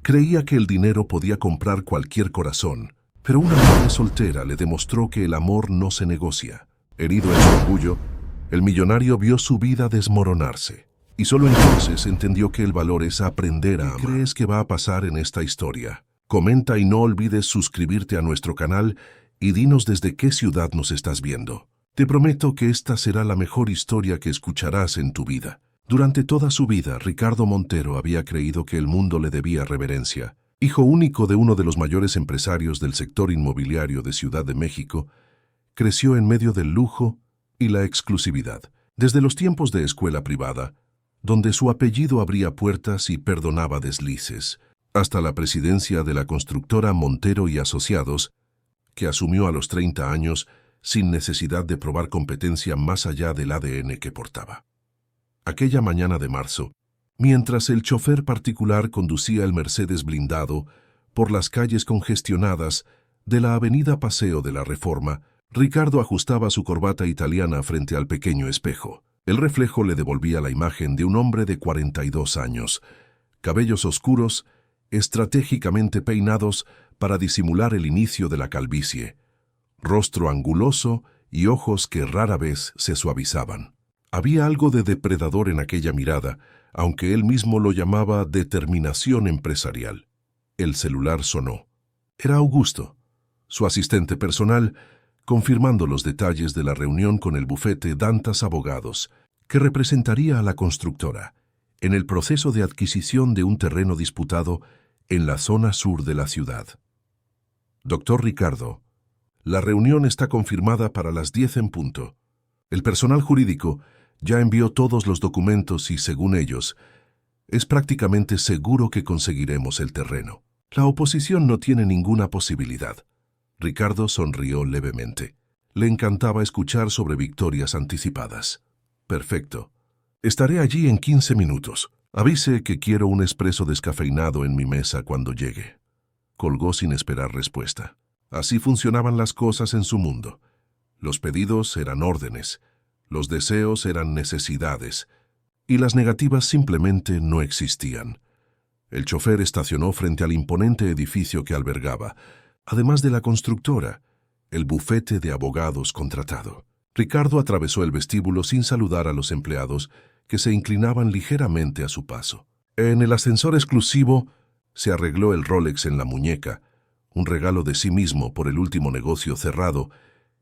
Creía que el dinero podía comprar cualquier corazón, pero una madre soltera le demostró que el amor no se negocia. Herido en su orgullo, el millonario vio su vida desmoronarse. Y solo entonces entendió que el valor es aprender a amar. ¿Qué crees que va a pasar en esta historia? Comenta y no olvides suscribirte a nuestro canal y dinos desde qué ciudad nos estás viendo. Te prometo que esta será la mejor historia que escucharás en tu vida. Durante toda su vida, Ricardo Montero había creído que el mundo le debía reverencia. Hijo único de uno de los mayores empresarios del sector inmobiliario de Ciudad de México, creció en medio del lujo y la exclusividad. Desde los tiempos de escuela privada, donde su apellido abría puertas y perdonaba deslices, hasta la presidencia de la constructora Montero y Asociados, que asumió a los 30 años sin necesidad de probar competencia más allá del ADN que portaba. Aquella mañana de marzo, mientras el chofer particular conducía el Mercedes blindado por las calles congestionadas de la avenida Paseo de la Reforma, Ricardo ajustaba su corbata italiana frente al pequeño espejo. El reflejo le devolvía la imagen de un hombre de 42 años, cabellos oscuros, estratégicamente peinados para disimular el inicio de la calvicie, rostro anguloso y ojos que rara vez se suavizaban. Había algo de depredador en aquella mirada, aunque él mismo lo llamaba determinación empresarial. El celular sonó. Era Augusto, su asistente personal, confirmando los detalles de la reunión con el bufete Dantas Abogados, que representaría a la constructora en el proceso de adquisición de un terreno disputado en la zona sur de la ciudad. Doctor Ricardo, la reunión está confirmada para las 10 en punto. El personal jurídico ya envió todos los documentos y, según ellos, es prácticamente seguro que conseguiremos el terreno. La oposición no tiene ninguna posibilidad. Ricardo sonrió levemente. Le encantaba escuchar sobre victorias anticipadas. Perfecto. Estaré allí en 15 minutos. Avise que quiero un expreso descafeinado en mi mesa cuando llegue. Colgó sin esperar respuesta. Así funcionaban las cosas en su mundo. Los pedidos eran órdenes, los deseos eran necesidades, y las negativas simplemente no existían. El chofer estacionó frente al imponente edificio que albergaba, además de la constructora, el bufete de abogados contratado. Ricardo atravesó el vestíbulo sin saludar a los empleados que se inclinaban ligeramente a su paso. En el ascensor exclusivo se arregló el Rolex en la muñeca, un regalo de sí mismo por el último negocio cerrado,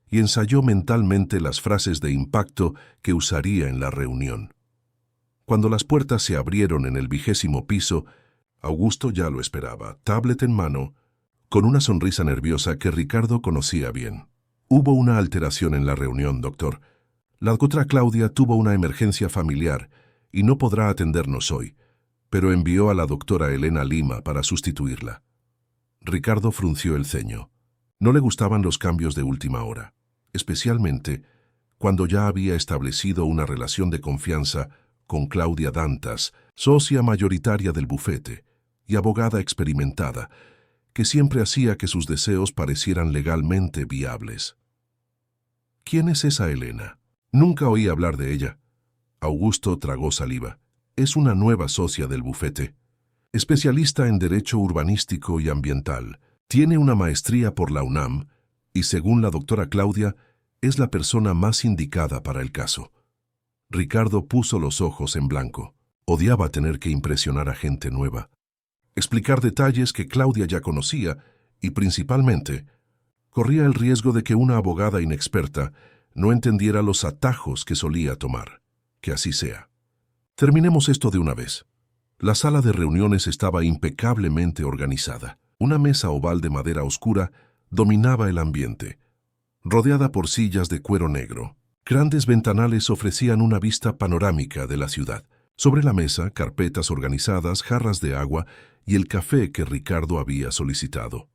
y ensayó mentalmente las frases de impacto que usaría en la reunión. Cuando las puertas se abrieron en el 20º piso, Augusto ya lo esperaba, tablet en mano, con una sonrisa nerviosa que Ricardo conocía bien. Hubo una alteración en la reunión, doctor. La doctora Claudia tuvo una emergencia familiar y no podrá atendernos hoy, pero envió a la doctora Elena Lima para sustituirla. Ricardo frunció el ceño. No le gustaban los cambios de última hora, especialmente cuando ya había establecido una relación de confianza con Claudia Dantas, socia mayoritaria del bufete y abogada experimentada, que siempre hacía que sus deseos parecieran legalmente viables. ¿Quién es esa Elena? Nunca oí hablar de ella. Augusto tragó saliva. Es una nueva socia del bufete. Especialista en Derecho Urbanístico y Ambiental. Tiene una maestría por la UNAM y, según la doctora Claudia, es la persona más indicada para el caso. Ricardo puso los ojos en blanco. Odiaba tener que impresionar a gente nueva, explicar detalles que Claudia ya conocía y, principalmente, corría el riesgo de que una abogada inexperta no entendiera los atajos que solía tomar. Que así sea. Terminemos esto de una vez. La sala de reuniones estaba impecablemente organizada. Una mesa oval de madera oscura dominaba el ambiente, rodeada por sillas de cuero negro. Grandes ventanales ofrecían una vista panorámica de la ciudad. Sobre la mesa, carpetas organizadas, jarras de agua y el café que Ricardo había solicitado.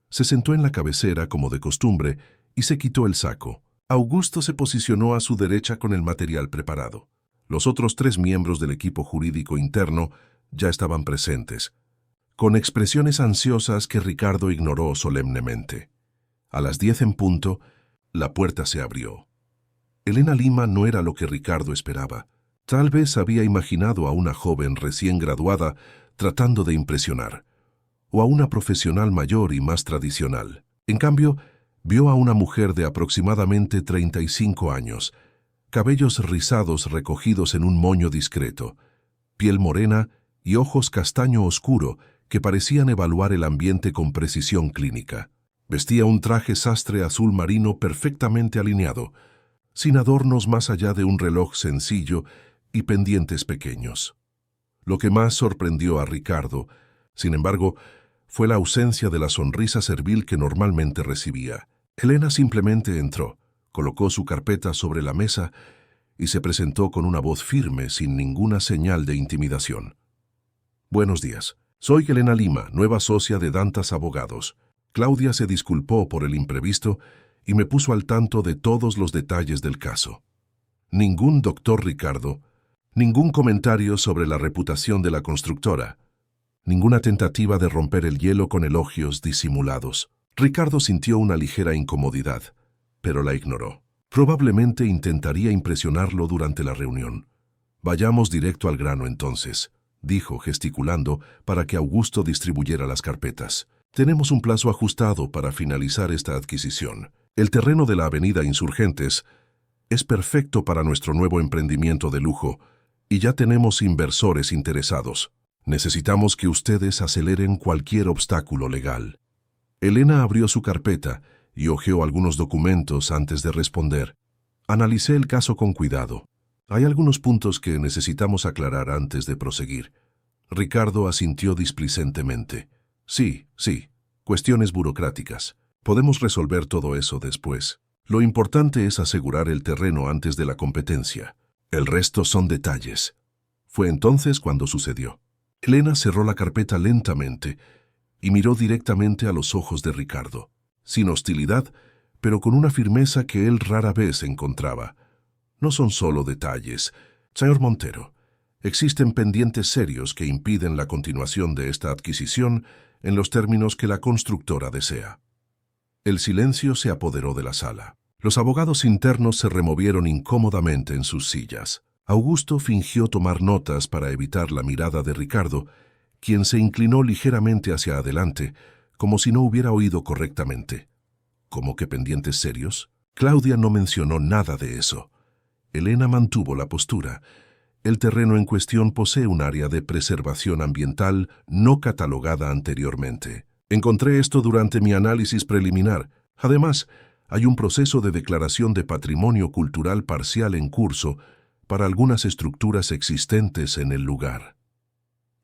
Se sentó en la cabecera como de costumbre y se quitó el saco. Augusto se posicionó a su derecha con el material preparado. Los otros 3 miembros del equipo jurídico interno ya estaban presentes, con expresiones ansiosas que Ricardo ignoró solemnemente. A las 10 en punto, la puerta se abrió. Elena Lima no era lo que Ricardo esperaba. Tal vez había imaginado a una joven recién graduada tratando de impresionar. o a una profesional mayor y más tradicional. En cambio, vio a una mujer de aproximadamente 35 años, cabellos rizados recogidos en un moño discreto, piel morena y ojos castaño oscuro que parecían evaluar el ambiente con precisión clínica. Vestía un traje sastre azul marino perfectamente alineado, sin adornos más allá de un reloj sencillo y pendientes pequeños. Lo que más sorprendió a Ricardo, sin embargo, fue la ausencia de la sonrisa servil que normalmente recibía. Elena simplemente entró, colocó su carpeta sobre la mesa y se presentó con una voz firme, sin ninguna señal de intimidación. «Buenos días. Soy Elena Lima, nueva socia de Dantas Abogados». Claudia se disculpó por el imprevisto y me puso al tanto de todos los detalles del caso. Ningún doctor Ricardo, ningún comentario sobre la reputación de la constructora, ninguna tentativa de romper el hielo con elogios disimulados. Ricardo sintió una ligera incomodidad, pero la ignoró. Probablemente intentaría impresionarlo durante la reunión. «Vayamos directo al grano entonces», dijo gesticulando para que Augusto distribuyera las carpetas. «Tenemos un plazo ajustado para finalizar esta adquisición. El terreno de la avenida Insurgentes es perfecto para nuestro nuevo emprendimiento de lujo y ya tenemos inversores interesados. Necesitamos que ustedes aceleren cualquier obstáculo legal». Elena abrió su carpeta y hojeó algunos documentos antes de responder. «Analicé el caso con cuidado. Hay algunos puntos que necesitamos aclarar antes de proseguir». Ricardo asintió displicentemente. Sí, cuestiones burocráticas. Podemos resolver todo eso después. Lo importante es asegurar el terreno antes de la competencia. El resto son detalles». Fue entonces cuando sucedió. Elena cerró la carpeta lentamente y miró directamente a los ojos de Ricardo, sin hostilidad, pero con una firmeza que él rara vez encontraba. «No son solo detalles. Señor Montero, existen pendientes serios que impiden la continuación de esta adquisición en los términos que la constructora desea». El silencio se apoderó de la sala. Los abogados internos se removieron incómodamente en sus sillas. Augusto fingió tomar notas para evitar la mirada de Ricardo, quien se inclinó ligeramente hacia adelante, como si no hubiera oído correctamente. ¿Cómo que pendientes serios? Claudia no mencionó nada de eso. Elena mantuvo la postura. El terreno en cuestión posee un área de preservación ambiental no catalogada anteriormente. Encontré esto durante mi análisis preliminar. Además, hay un proceso de declaración de patrimonio cultural parcial en curso para algunas estructuras existentes en el lugar.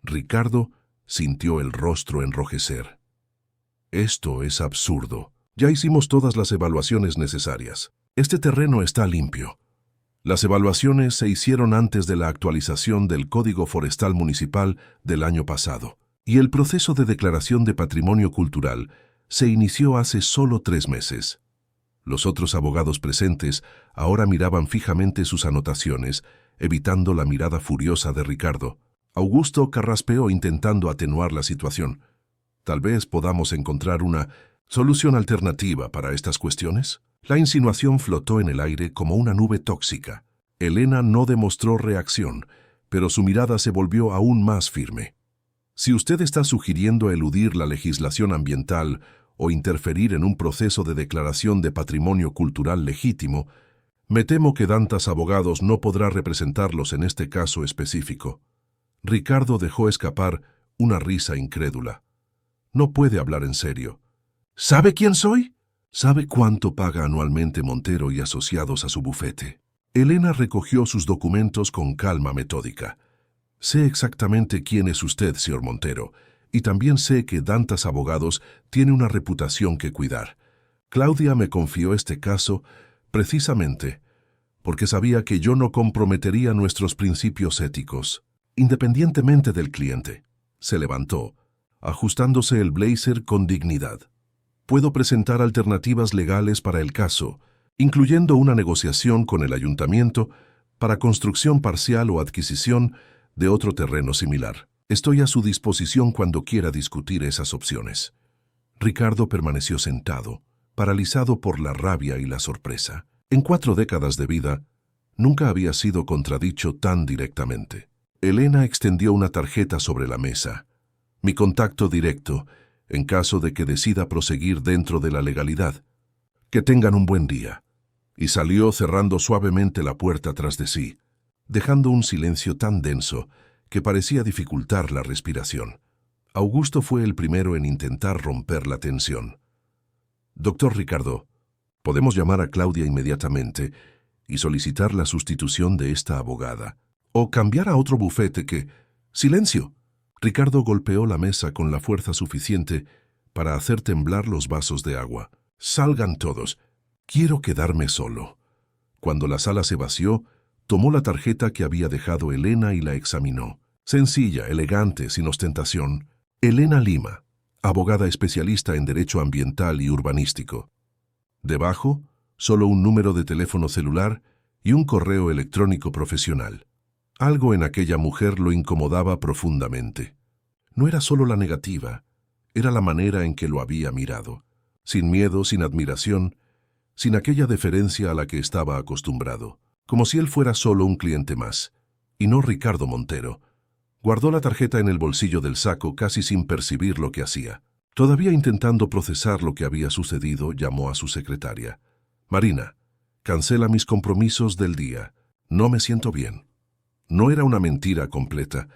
Ricardo sintió el rostro enrojecer. «Esto es absurdo. Ya hicimos todas las evaluaciones necesarias. Este terreno está limpio. Las evaluaciones se hicieron antes de la actualización del Código Forestal Municipal del año pasado, y el proceso de declaración de patrimonio cultural se inició hace solo 3 meses. Los otros abogados presentes ahora miraban fijamente sus anotaciones, evitando la mirada furiosa de Ricardo. Augusto carraspeó intentando atenuar la situación. «Tal vez podamos encontrar una solución alternativa para estas cuestiones». La insinuación flotó en el aire como una nube tóxica. Elena no demostró reacción, pero su mirada se volvió aún más firme. «Si usted está sugiriendo eludir la legislación ambiental o interferir en un proceso de declaración de patrimonio cultural legítimo, me temo que Dantas Abogados no podrá representarlos en este caso específico». Ricardo dejó escapar una risa incrédula. «No puede hablar en serio». «¿Sabe quién soy? ¿Sabe cuánto paga anualmente Montero y asociados a su bufete?» Elena recogió sus documentos con calma metódica. «Sé exactamente quién es usted, señor Montero, y también sé que Dantas Abogados tiene una reputación que cuidar. Claudia me confió este caso precisamente porque sabía que yo no comprometería nuestros principios éticos, independientemente del cliente». Se levantó, ajustándose el blazer con dignidad. «Puedo presentar alternativas legales para el caso, incluyendo una negociación con el ayuntamiento para construcción parcial o adquisición de otro terreno similar. Estoy a su disposición cuando quiera discutir esas opciones». Ricardo permaneció sentado, paralizado por la rabia y la sorpresa. En 4 décadas de vida, nunca había sido contradicho tan directamente. Elena extendió una tarjeta sobre la mesa. Mi contacto directo, en caso de que decida proseguir dentro de la legalidad. Que tengan un buen día. Y salió cerrando suavemente la puerta tras de sí, dejando un silencio tan denso que parecía dificultar la respiración. Augusto fue el primero en intentar romper la tensión. Doctor Ricardo, podemos llamar a Claudia inmediatamente y solicitar la sustitución de esta abogada. O cambiar a otro bufete que... ¡Silencio! Ricardo golpeó la mesa con la fuerza suficiente para hacer temblar los vasos de agua. Salgan todos. Quiero quedarme solo. Cuando la sala se vació, tomó la tarjeta que había dejado Elena y la examinó. Sencilla, elegante, sin ostentación. Elena Lima, abogada especialista en Derecho Ambiental y Urbanístico. Debajo, solo un número de teléfono celular y un correo electrónico profesional. Algo en aquella mujer lo incomodaba profundamente. No era solo la negativa, era la manera en que lo había mirado. Sin miedo, sin admiración, sin aquella deferencia a la que estaba acostumbrado. Como si él fuera solo un cliente más, y no Ricardo Montero. Guardó la tarjeta en el bolsillo del saco casi sin percibir lo que hacía. Todavía intentando procesar lo que había sucedido, llamó a su secretaria. Marina, cancela mis compromisos del día. No me siento bien. No era una mentira completa.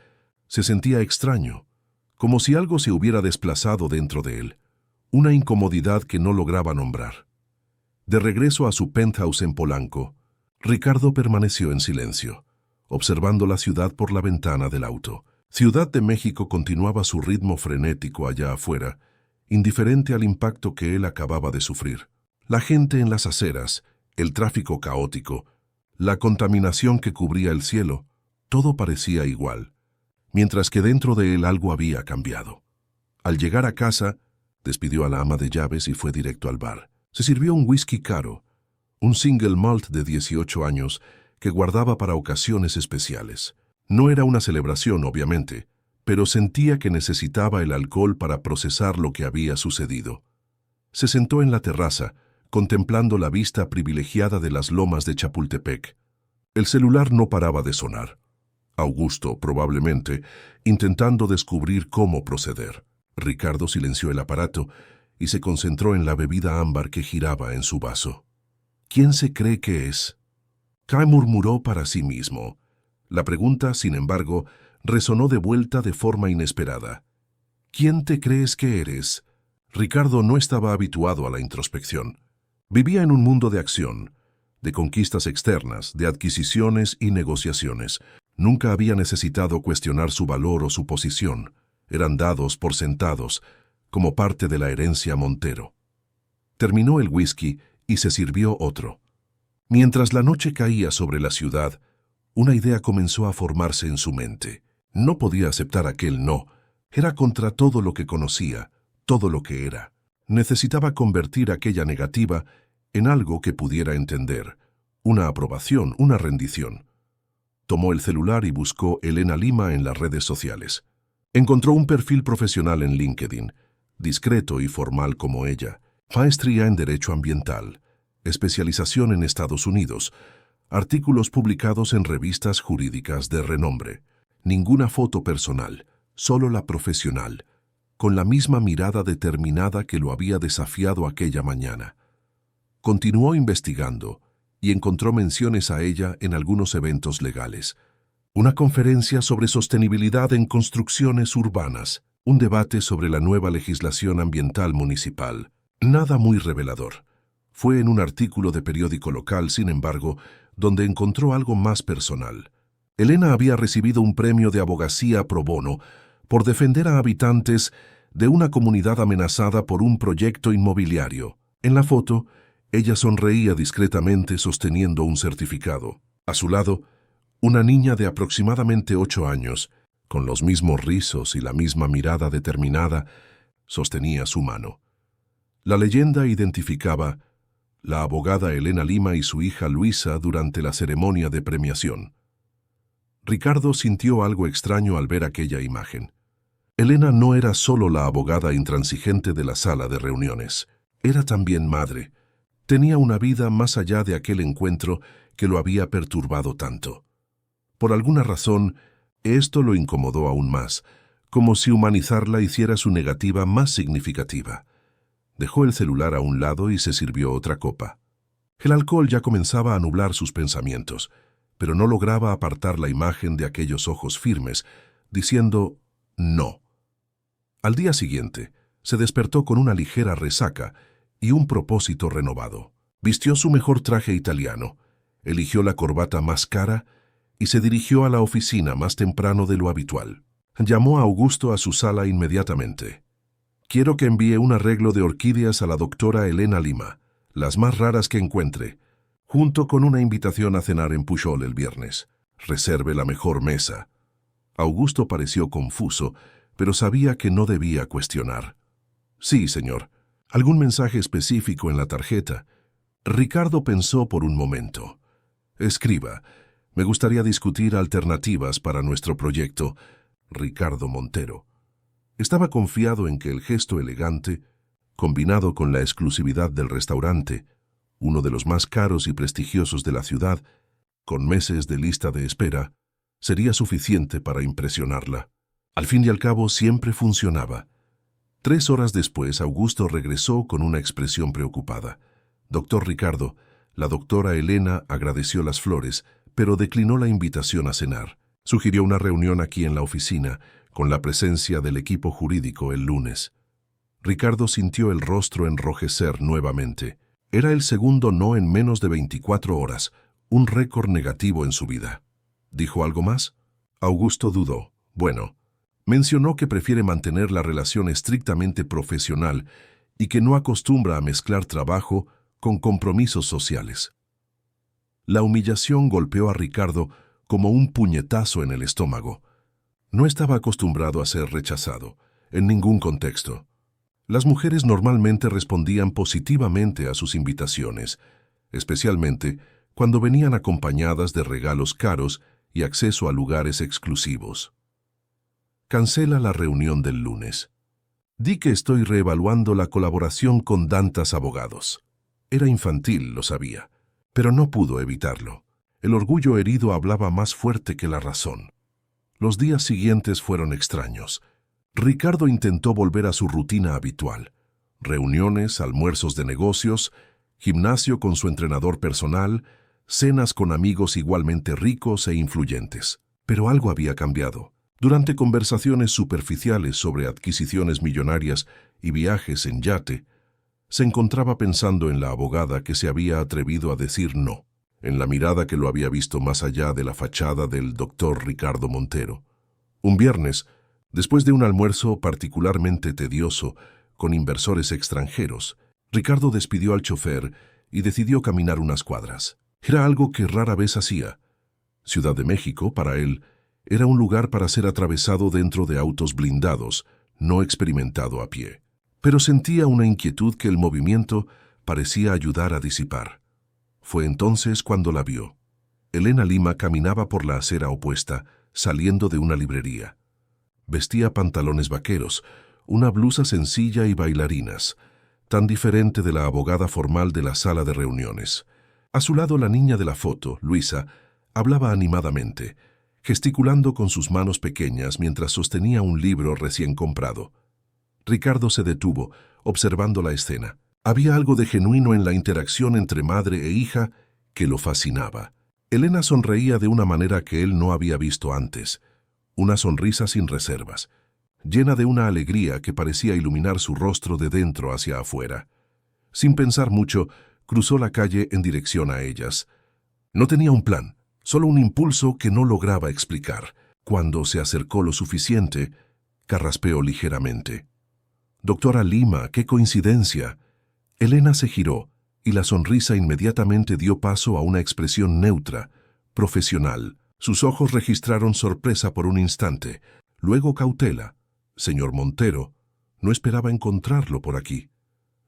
Se sentía extraño, como si algo se hubiera desplazado dentro de él. Una incomodidad que no lograba nombrar. De regreso a su penthouse en Polanco, Ricardo permaneció en silencio, observando la ciudad por la ventana del auto. Ciudad de México continuaba su ritmo frenético allá afuera, indiferente al impacto que él acababa de sufrir. La gente en las aceras, el tráfico caótico, la contaminación que cubría el cielo, todo parecía igual, mientras que dentro de él algo había cambiado. Al llegar a casa, despidió a la ama de llaves y fue directo al bar. Se sirvió un whisky caro, un single malt de 18 años que guardaba para ocasiones especiales. No era una celebración, obviamente, pero sentía que necesitaba el alcohol para procesar lo que había sucedido. Se sentó en la terraza, contemplando la vista privilegiada de las lomas de Chapultepec. El celular no paraba de sonar. Augusto, probablemente, intentando descubrir cómo proceder. Ricardo silenció el aparato y se concentró en la bebida ámbar que giraba en su vaso. ¿Quién se cree que es? Kai murmuró para sí mismo. La pregunta, sin embargo, resonó de vuelta de forma inesperada. ¿Quién te crees que eres? Ricardo no estaba habituado a la introspección. Vivía en un mundo de acción, de conquistas externas, de adquisiciones y negociaciones. Nunca había necesitado cuestionar su valor o su posición. Eran dados por sentados, como parte de la herencia Montero. Terminó el whisky y se sirvió otro. Mientras la noche caía sobre la ciudad, una idea comenzó a formarse en su mente. No podía aceptar aquel no. Era contra todo lo que conocía, todo lo que era. Necesitaba convertir aquella negativa en algo que pudiera entender, una aprobación, una rendición. Tomó el celular y buscó Elena Lima en las redes sociales. Encontró un perfil profesional en LinkedIn, discreto y formal como ella, maestría en Derecho Ambiental, especialización en Estados Unidos, artículos publicados en revistas jurídicas de renombre. Ninguna foto personal, solo la profesional, con la misma mirada determinada que lo había desafiado aquella mañana. Continuó investigando y encontró menciones a ella en algunos eventos legales. Una conferencia sobre sostenibilidad en construcciones urbanas, un debate sobre la nueva legislación ambiental municipal. Nada muy revelador. Fue en un artículo de periódico local, sin embargo, donde encontró algo más personal. Elena había recibido un premio de abogacía pro bono por defender a habitantes de una comunidad amenazada por un proyecto inmobiliario. En la foto, ella sonreía discretamente sosteniendo un certificado. A su lado, una niña de aproximadamente 8 años, con los mismos rizos y la misma mirada determinada, sostenía su mano. La leyenda identificaba la abogada Elena Lima y su hija Luisa durante la ceremonia de premiación. Ricardo sintió algo extraño al ver aquella imagen. Elena no era solo la abogada intransigente de la sala de reuniones, era también madre. Tenía una vida más allá de aquel encuentro que lo había perturbado tanto. Por alguna razón, esto lo incomodó aún más, como si humanizarla hiciera su negativa más significativa. Dejó el celular a un lado y se sirvió otra copa. El alcohol ya comenzaba a nublar sus pensamientos, pero no lograba apartar la imagen de aquellos ojos firmes, diciendo no. Al día siguiente, se despertó con una ligera resaca y un propósito renovado. Vistió su mejor traje italiano, eligió la corbata más cara y se dirigió a la oficina más temprano de lo habitual. Llamó a Augusto a su sala inmediatamente. «Quiero que envíe un arreglo de orquídeas a la doctora Elena Lima, las más raras que encuentre, junto con una invitación a cenar en Pujol el viernes. Reserve la mejor mesa». Augusto pareció confuso, pero sabía que no debía cuestionar. «Sí, señor. ¿Algún mensaje específico en la tarjeta?» Ricardo pensó por un momento. «Escriba. Me gustaría discutir alternativas para nuestro proyecto. Ricardo Montero». Estaba confiado en que el gesto elegante, combinado con la exclusividad del restaurante, uno de los más caros y prestigiosos de la ciudad, con meses de lista de espera, sería suficiente para impresionarla. Al fin y al cabo, siempre funcionaba. 3 horas después, Augusto regresó con una expresión preocupada. «Doctor Ricardo, la doctora Elena agradeció las flores, pero declinó la invitación a cenar. Sugirió una reunión aquí en la oficina, con la presencia del equipo jurídico el lunes». Ricardo sintió el rostro enrojecer nuevamente. Era el segundo no en menos de 24 horas, un récord negativo en su vida. ¿Dijo algo más? Augusto dudó. Bueno, mencionó que prefiere mantener la relación estrictamente profesional y que no acostumbra a mezclar trabajo con compromisos sociales. La humillación golpeó a Ricardo como un puñetazo en el estómago. No estaba acostumbrado a ser rechazado, en ningún contexto. Las mujeres normalmente respondían positivamente a sus invitaciones, especialmente cuando venían acompañadas de regalos caros y acceso a lugares exclusivos. «Cancela la reunión del lunes. Di que estoy reevaluando la colaboración con Dantas Abogados». Era infantil, lo sabía, pero no pudo evitarlo. El orgullo herido hablaba más fuerte que la razón. Los días siguientes fueron extraños. Ricardo intentó volver a su rutina habitual. Reuniones, almuerzos de negocios, gimnasio con su entrenador personal, cenas con amigos igualmente ricos e influyentes. Pero algo había cambiado. Durante conversaciones superficiales sobre adquisiciones millonarias y viajes en yate, se encontraba pensando en la abogada que se había atrevido a decir no, en la mirada que lo había visto más allá de la fachada del doctor Ricardo Montero. Un viernes, después de un almuerzo particularmente tedioso con inversores extranjeros, Ricardo despidió al chofer y decidió caminar unas cuadras. Era algo que rara vez hacía. Ciudad de México, para él, era un lugar para ser atravesado dentro de autos blindados, no experimentado a pie. Pero sentía una inquietud que el movimiento parecía ayudar a disipar. Fue entonces cuando la vio. Elena Lima caminaba por la acera opuesta, saliendo de una librería. Vestía pantalones vaqueros, una blusa sencilla y bailarinas, tan diferente de la abogada formal de la sala de reuniones. A su lado la niña de la foto, Luisa, hablaba animadamente, gesticulando con sus manos pequeñas mientras sostenía un libro recién comprado. Ricardo se detuvo, observando la escena. Había algo de genuino en la interacción entre madre e hija que lo fascinaba. Elena sonreía de una manera que él no había visto antes, una sonrisa sin reservas, llena de una alegría que parecía iluminar su rostro de dentro hacia afuera. Sin pensar mucho, cruzó la calle en dirección a ellas. No tenía un plan, solo un impulso que no lograba explicar. Cuando se acercó lo suficiente, carraspeó ligeramente. «Doctora Lima, qué coincidencia». Elena se giró, y la sonrisa inmediatamente dio paso a una expresión neutra, profesional. Sus ojos registraron sorpresa por un instante, luego cautela. «Señor Montero, no esperaba encontrarlo por aquí».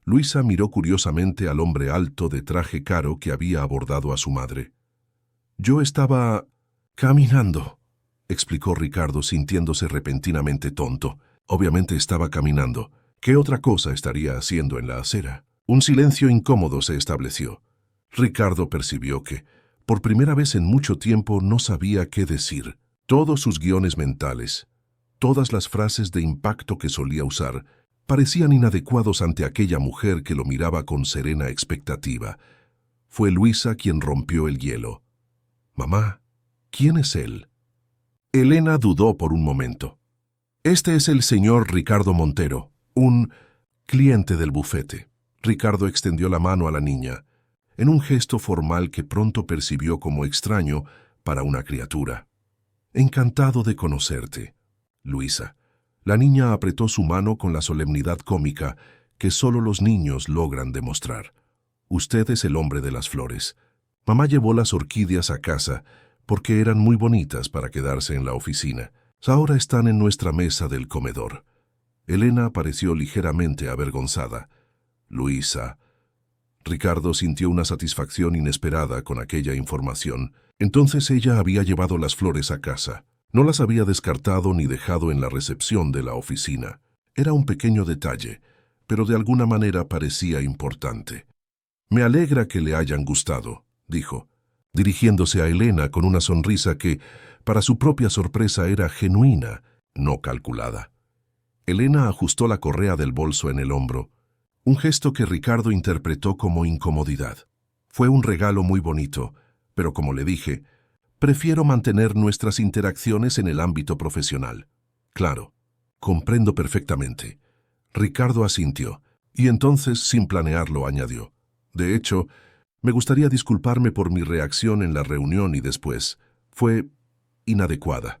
Luisa miró curiosamente al hombre alto de traje caro que había abordado a su madre. «Yo estaba caminando», explicó Ricardo sintiéndose repentinamente tonto. Obviamente estaba caminando. ¿Qué otra cosa estaría haciendo en la acera? Un silencio incómodo se estableció. Ricardo percibió que, por primera vez en mucho tiempo, no sabía qué decir. Todos sus guiones mentales, Todas las frases de impacto que solía usar parecían inadecuados ante aquella mujer que lo miraba con serena expectativa. Fue Luisa quien rompió el hielo. «Mamá, ¿quién es él?». Elena dudó por un momento. «Este es el señor Ricardo Montero, un cliente del bufete». Ricardo extendió la mano a la niña, en un gesto formal que pronto percibió como extraño para una criatura. «Encantado de conocerte, Luisa». La niña apretó su mano con la solemnidad cómica que solo los niños logran demostrar. «Usted es el hombre de las flores». Mamá llevó las orquídeas a casa porque eran muy bonitas para quedarse en la oficina. Ahora están en nuestra mesa del comedor. Elena pareció ligeramente avergonzada. «Luisa». Ricardo sintió una satisfacción inesperada con aquella información. Entonces ella había llevado las flores a casa. No las había descartado ni dejado en la recepción de la oficina. Era un pequeño detalle, pero de alguna manera parecía importante. «Me alegra que le hayan gustado», dijo, dirigiéndose a Elena con una sonrisa que, para su propia sorpresa, era genuina, no calculada. Elena ajustó la correa del bolso en el hombro, un gesto que Ricardo interpretó como incomodidad. «Fue un regalo muy bonito, pero como le dije, prefiero mantener nuestras interacciones en el ámbito profesional». «Claro, comprendo perfectamente». Ricardo asintió, y entonces, sin planearlo, añadió: «De hecho, me gustaría disculparme por mi reacción en la reunión y después. Fue inadecuada».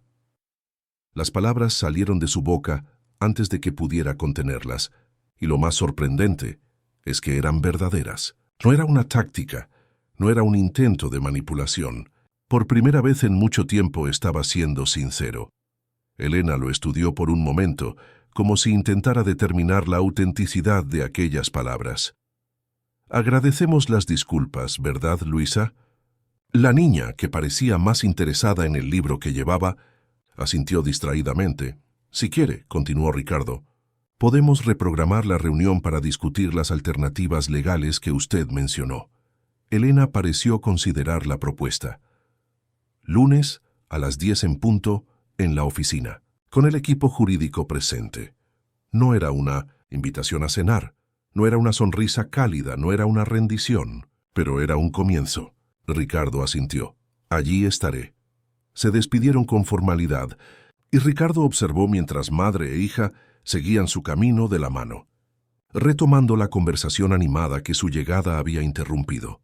Las palabras salieron de su boca antes de que pudiera contenerlas, y lo más sorprendente es que eran verdaderas. No era una táctica, no era un intento de manipulación. Por primera vez en mucho tiempo estaba siendo sincero. Elena lo estudió por un momento, como si intentara determinar la autenticidad de aquellas palabras. «Agradecemos las disculpas, ¿verdad, Luisa?». La niña, que parecía más interesada en el libro que llevaba, asintió distraídamente. «Si quiere», continuó Ricardo, «podemos reprogramar la reunión para discutir las alternativas legales que usted mencionó». Elena pareció considerar la propuesta. «Lunes, a las 10 en punto, en la oficina, con el equipo jurídico presente». No era una invitación a cenar, no era una sonrisa cálida, no era una rendición, pero era un comienzo. Ricardo asintió. «Allí estaré». Se despidieron con formalidad, y Ricardo observó mientras madre e hija seguían su camino de la mano, retomando la conversación animada que su llegada había interrumpido.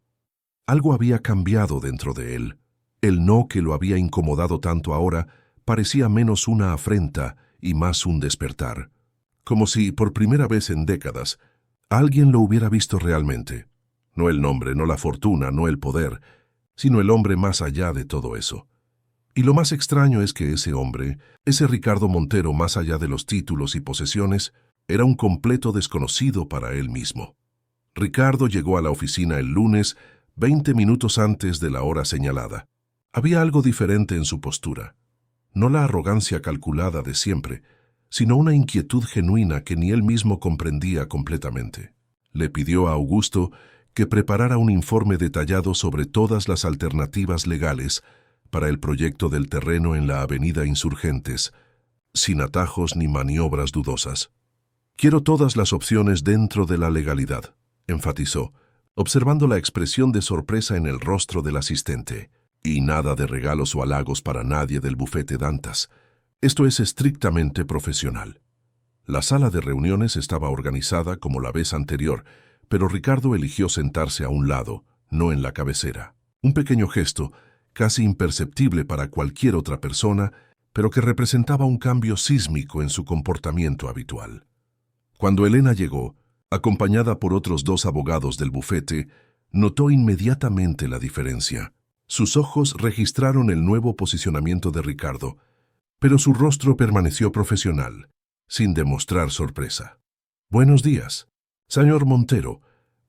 Algo había cambiado dentro de él. El no que lo había incomodado tanto ahora parecía menos una afrenta y más un despertar. Como si, por primera vez en décadas, alguien lo hubiera visto realmente. No el nombre, no la fortuna, no el poder, sino el hombre más allá de todo eso. Y lo más extraño es que ese hombre, ese Ricardo Montero más allá de los títulos y posesiones, era un completo desconocido para él mismo. Ricardo llegó a la oficina el lunes, 20 minutos antes de la hora señalada. Había algo diferente en su postura. No la arrogancia calculada de siempre, sino una inquietud genuina que ni él mismo comprendía completamente. Le pidió a Augusto que preparara un informe detallado sobre todas las alternativas legales para el proyecto del terreno en la avenida Insurgentes, sin atajos ni maniobras dudosas. «Quiero todas las opciones dentro de la legalidad», enfatizó, observando la expresión de sorpresa en el rostro del asistente. «Y nada de regalos o halagos para nadie del bufete Dantas. Esto es estrictamente profesional». La sala de reuniones estaba organizada como la vez anterior, pero Ricardo eligió sentarse a un lado, no en la cabecera. Un pequeño gesto, casi imperceptible para cualquier otra persona, pero que representaba un cambio sísmico en su comportamiento habitual. Cuando Elena llegó, acompañada por otros 2 abogados del bufete, notó inmediatamente la diferencia. Sus ojos registraron el nuevo posicionamiento de Ricardo, pero su rostro permaneció profesional, sin demostrar sorpresa. «Buenos días, señor Montero.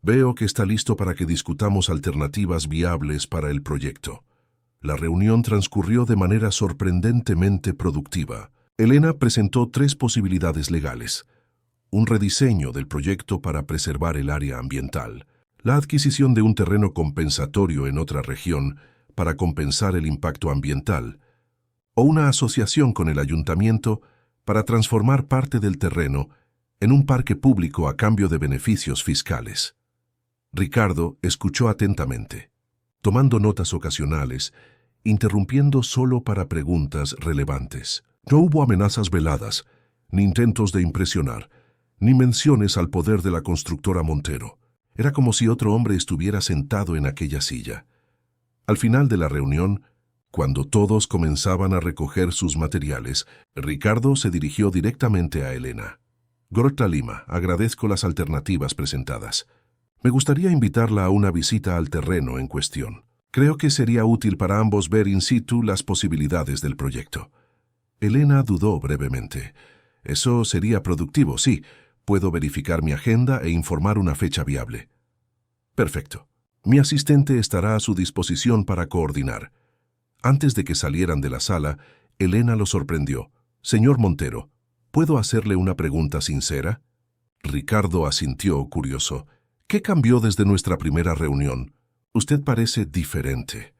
Veo que está listo para que discutamos alternativas viables para el proyecto». La reunión transcurrió de manera sorprendentemente productiva. Elena presentó 3 posibilidades legales: un rediseño del proyecto para preservar el área ambiental, la adquisición de un terreno compensatorio en otra región para compensar el impacto ambiental, o una asociación con el ayuntamiento para transformar parte del terreno en un parque público a cambio de beneficios fiscales. Ricardo escuchó atentamente, tomando notas ocasionales, interrumpiendo solo para preguntas relevantes. No hubo amenazas veladas, ni intentos de impresionar, ni menciones al poder de la constructora Montero. Era como si otro hombre estuviera sentado en aquella silla. Al final de la reunión, cuando todos comenzaban a recoger sus materiales, Ricardo se dirigió directamente a Elena. Gorta Lima, agradezco las alternativas presentadas. Me gustaría invitarla a una visita al terreno en cuestión. Creo que sería útil para ambos ver in situ las posibilidades del proyecto. Elena dudó brevemente. Eso sería productivo, sí. Puedo verificar mi agenda e informar una fecha viable. Perfecto. Mi asistente estará a su disposición para coordinar. Antes de que salieran de la sala, Elena lo sorprendió. Señor Montero, ¿puedo hacerle una pregunta sincera? Ricardo asintió, curioso. ¿Qué cambió desde nuestra primera reunión? Usted parece diferente.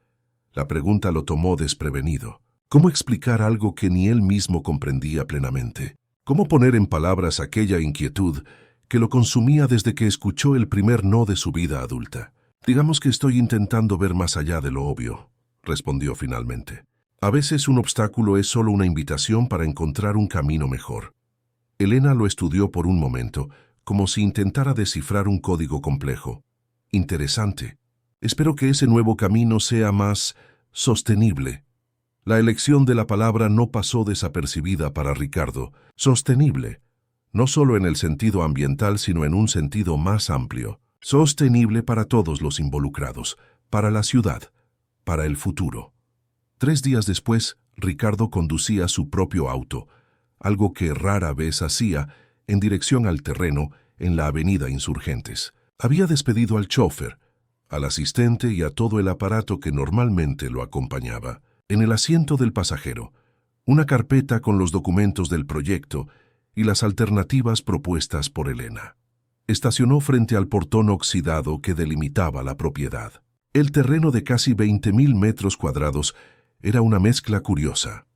La pregunta lo tomó desprevenido. ¿Cómo explicar algo que ni él mismo comprendía plenamente? ¿Cómo poner en palabras aquella inquietud que lo consumía desde que escuchó el primer no de su vida adulta? Digamos que estoy intentando ver más allá de lo obvio, respondió finalmente. A veces un obstáculo es solo una invitación para encontrar un camino mejor. Elena lo estudió por un momento, como si intentara descifrar un código complejo. Interesante. Espero que ese nuevo camino sea más sostenible. La elección de la palabra no pasó desapercibida para Ricardo. Sostenible. No solo en el sentido ambiental, sino en un sentido más amplio. Sostenible para todos los involucrados, para la ciudad, para el futuro. 3 días después, Ricardo conducía su propio auto, algo que rara vez hacía, en dirección al terreno en la avenida Insurgentes. Había despedido al chofer, al asistente y a todo el aparato que normalmente lo acompañaba. En el asiento del pasajero, una carpeta con los documentos del proyecto y las alternativas propuestas por Elena. Estacionó frente al portón oxidado que delimitaba la propiedad. El terreno de casi 20.000 metros cuadrados era una mezcla curiosa.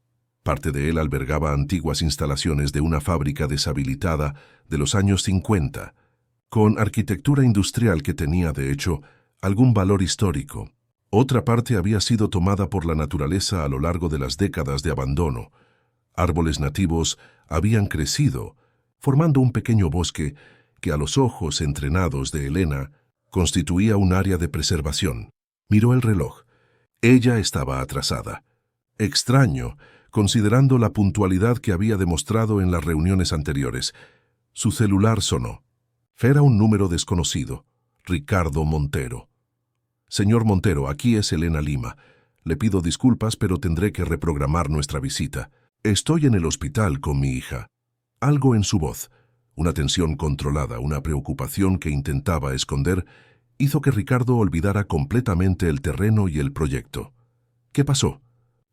Parte de él albergaba antiguas instalaciones de una fábrica deshabilitada de los años 50, con arquitectura industrial que tenía, de hecho, algún valor histórico. Otra parte había sido tomada por la naturaleza a lo largo de las décadas de abandono. Árboles nativos habían crecido, formando un pequeño bosque que a los ojos entrenados de Elena constituía un área de preservación. Miró el reloj. Ella estaba atrasada. Extraño, considerando la puntualidad que había demostrado en las reuniones anteriores. Su celular sonó. Era un número desconocido. Ricardo Montero. Señor Montero, aquí es Elena Lima. Le pido disculpas, pero tendré que reprogramar nuestra visita. Estoy en el hospital con mi hija. Algo en su voz, una tensión controlada, una preocupación que intentaba esconder, hizo que Ricardo olvidara completamente el terreno y el proyecto. ¿Qué pasó?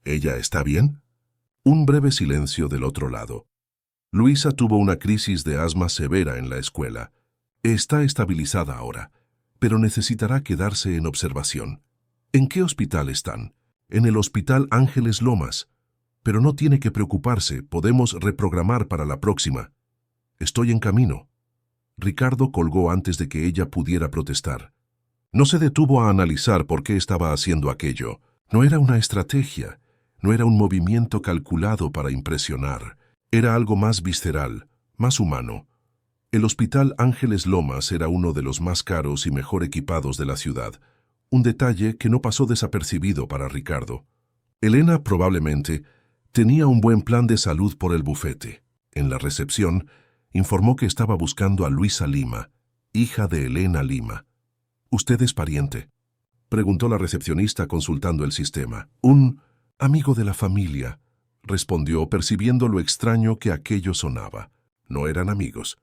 ¿Ella está bien? Un breve silencio del otro lado. Luisa tuvo una crisis de asma severa en la escuela. Está estabilizada ahora, pero necesitará quedarse en observación. ¿En qué hospital están? En el Hospital Ángeles Lomas. Pero no tiene que preocuparse, podemos reprogramar para la próxima. Estoy en camino. Ricardo colgó antes de que ella pudiera protestar. No se detuvo a analizar por qué estaba haciendo aquello. No era una estrategia, no era un movimiento calculado para impresionar. Era algo más visceral, más humano. El Hospital Ángeles Lomas era uno de los más caros y mejor equipados de la ciudad, un detalle que no pasó desapercibido para Ricardo. Elena probablemente tenía un buen plan de salud por el bufete. En la recepción, informó que estaba buscando a Luisa Lima, hija de Elena Lima. ¿Usted es pariente?, preguntó la recepcionista consultando el sistema. Un amigo de la familia, respondió, percibiendo lo extraño que aquello sonaba. No eran amigos.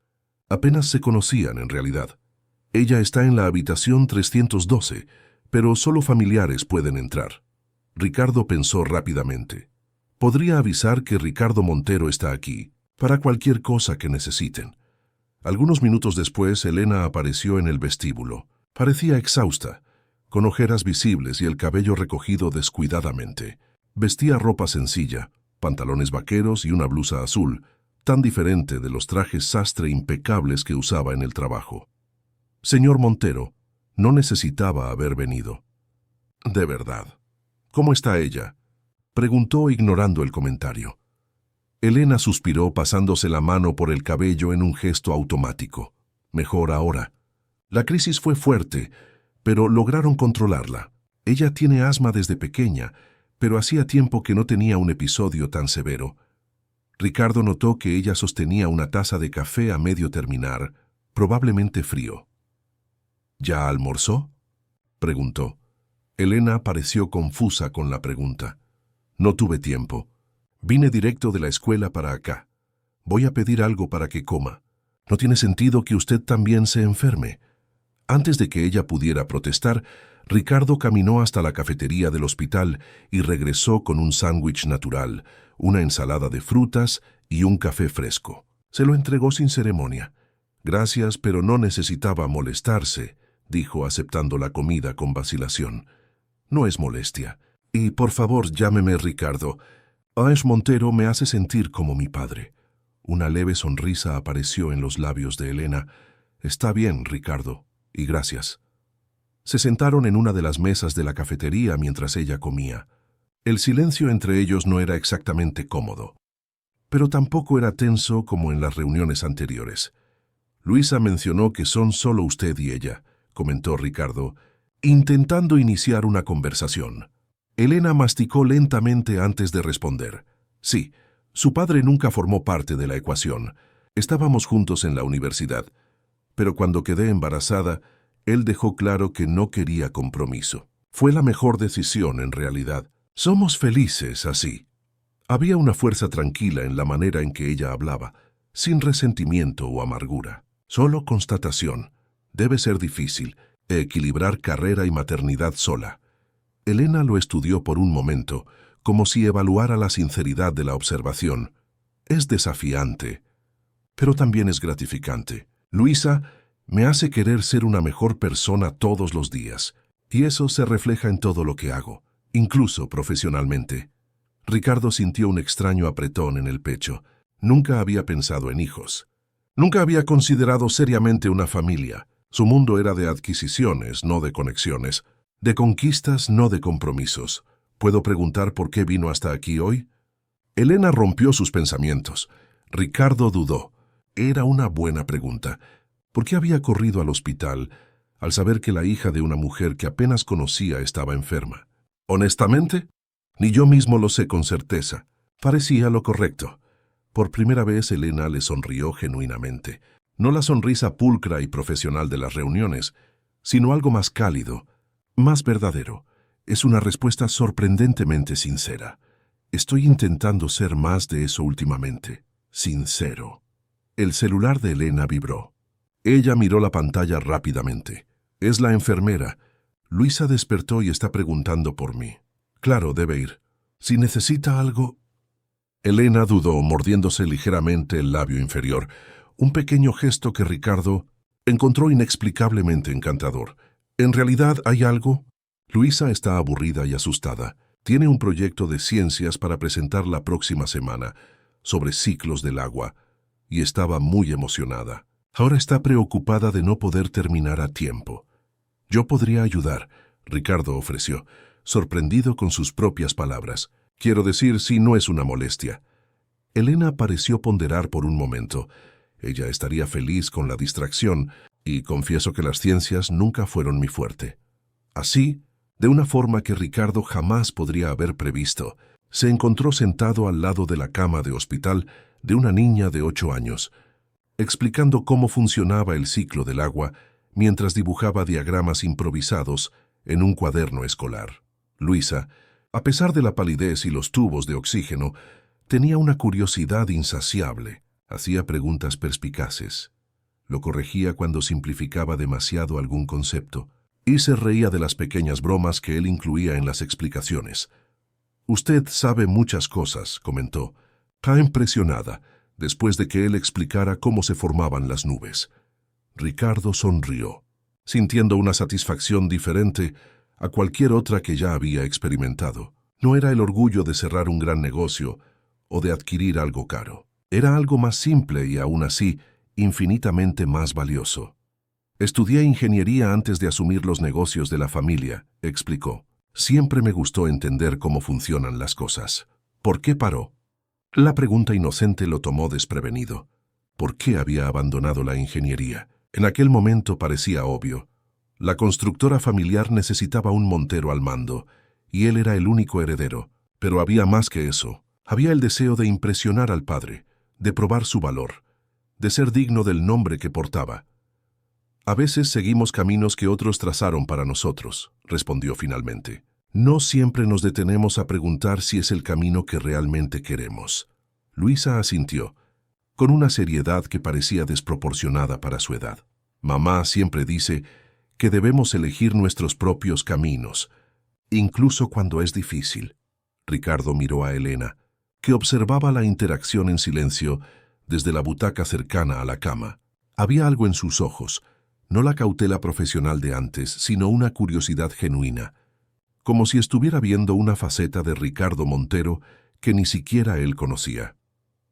Apenas se conocían en realidad. Ella está en la habitación 312, pero solo familiares pueden entrar. Ricardo pensó rápidamente. Podría avisar que Ricardo Montero está aquí, para cualquier cosa que necesiten. Algunos minutos después, Elena apareció en el vestíbulo. Parecía exhausta, con ojeras visibles y el cabello recogido descuidadamente. Vestía ropa sencilla, pantalones vaqueros y una blusa azul, tan diferente de los trajes sastre impecables que usaba en el trabajo. Señor Montero, no necesitaba haber venido. De verdad. ¿Cómo está ella?, preguntó ignorando el comentario. Elena suspiró pasándose la mano por el cabello en un gesto automático. Mejor ahora. La crisis fue fuerte, pero lograron controlarla. Ella tiene asma desde pequeña, pero hacía tiempo que no tenía un episodio tan severo. Ricardo notó que ella sostenía una taza de café a medio terminar, probablemente frío. ¿Ya almorzó?, preguntó. Elena pareció confusa con la pregunta. No tuve tiempo. Vine directo de la escuela para acá. Voy a pedir algo para que coma. No tiene sentido que usted también se enferme. Antes de que ella pudiera protestar, Ricardo caminó hasta la cafetería del hospital y regresó con un sándwich natural, una ensalada de frutas y un café fresco. Se lo entregó sin ceremonia. Gracias, pero no necesitaba molestarse, dijo aceptando la comida con vacilación. No es molestia. Y por favor, llámeme Ricardo. Ash Montero me hace sentir como mi padre. Una leve sonrisa apareció en los labios de Elena. Está bien, Ricardo, y gracias. Se sentaron en una de las mesas de la cafetería mientras ella comía. El silencio entre ellos no era exactamente cómodo, pero tampoco era tenso como en las reuniones anteriores. Luisa mencionó que son solo usted y ella, comentó Ricardo, intentando iniciar una conversación. Elena masticó lentamente antes de responder. Sí, su padre nunca formó parte de la ecuación. Estábamos juntos en la universidad, pero cuando quedé embarazada, él dejó claro que no quería compromiso. Fue la mejor decisión, en realidad. Somos felices así. Había una fuerza tranquila en la manera en que ella hablaba, sin resentimiento o amargura. Solo constatación. Debe ser difícil equilibrar carrera y maternidad sola. Elena lo estudió por un momento, como si evaluara la sinceridad de la observación. Es desafiante, pero también es gratificante. Luisa me hace querer ser una mejor persona todos los días, y eso se refleja en todo lo que hago, incluso profesionalmente. Ricardo sintió un extraño apretón en el pecho. Nunca había pensado en hijos. Nunca había considerado seriamente una familia. Su mundo era de adquisiciones, no de conexiones. De conquistas, no de compromisos. ¿Puedo preguntar por qué vino hasta aquí hoy? Elena rompió sus pensamientos. Ricardo dudó. Era una buena pregunta. ¿Por qué había corrido al hospital al saber que la hija de una mujer que apenas conocía estaba enferma? Honestamente, ni yo mismo lo sé con certeza. Parecía lo correcto. Por primera vez Elena le sonrió genuinamente. No la sonrisa pulcra y profesional de las reuniones, sino algo más cálido, más verdadero. Es una respuesta sorprendentemente sincera. Estoy intentando ser más de eso últimamente. Sincero. El celular de Elena vibró. Ella miró la pantalla rápidamente. Es la enfermera. Luisa despertó y está preguntando por mí. Claro, debe ir. Si necesita algo... Elena dudó, mordiéndose ligeramente el labio inferior. Un pequeño gesto que Ricardo encontró inexplicablemente encantador. ¿En realidad hay algo? Luisa está aburrida y asustada. Tiene un proyecto de ciencias para presentar la próxima semana, sobre ciclos del agua, y estaba muy emocionada. Ahora está preocupada de no poder terminar a tiempo. Yo podría ayudar, Ricardo ofreció, sorprendido con sus propias palabras. Quiero decir, si no es una molestia. Elena pareció ponderar por un momento. Ella estaría feliz con la distracción, y confieso que las ciencias nunca fueron mi fuerte. Así, de una forma que Ricardo jamás podría haber previsto, se encontró sentado al lado de la cama de hospital de una niña de 8 años, explicando cómo funcionaba el ciclo del agua mientras dibujaba diagramas improvisados en un cuaderno escolar. Luisa, a pesar de la palidez y los tubos de oxígeno, tenía una curiosidad insaciable. Hacía preguntas perspicaces. Lo corregía cuando simplificaba demasiado algún concepto y se reía de las pequeñas bromas que él incluía en las explicaciones. «Usted sabe muchas cosas», comentó. «Está impresionada», después de que él explicara cómo se formaban las nubes. Ricardo sonrió, sintiendo una satisfacción diferente a cualquier otra que ya había experimentado. No era el orgullo de cerrar un gran negocio o de adquirir algo caro. Era algo más simple y aún así infinitamente más valioso. Estudié ingeniería antes de asumir los negocios de la familia, explicó. Siempre me gustó entender cómo funcionan las cosas. ¿Por qué paró? La pregunta inocente lo tomó desprevenido. ¿Por qué había abandonado la ingeniería? En aquel momento parecía obvio. La constructora familiar necesitaba un montero al mando, y él era el único heredero. Pero había más que eso. Había el deseo de impresionar al padre, de probar su valor, de ser digno del nombre que portaba. A veces seguimos caminos que otros trazaron para nosotros, respondió finalmente. No siempre nos detenemos a preguntar si es el camino que realmente queremos. Luisa asintió, con una seriedad que parecía desproporcionada para su edad. Mamá siempre dice que debemos elegir nuestros propios caminos, incluso cuando es difícil. Ricardo miró a Elena, que observaba la interacción en silencio desde la butaca cercana a la cama. Había algo en sus ojos, no la cautela profesional de antes, sino una curiosidad genuina, como si estuviera viendo una faceta de Ricardo Montero que ni siquiera él conocía.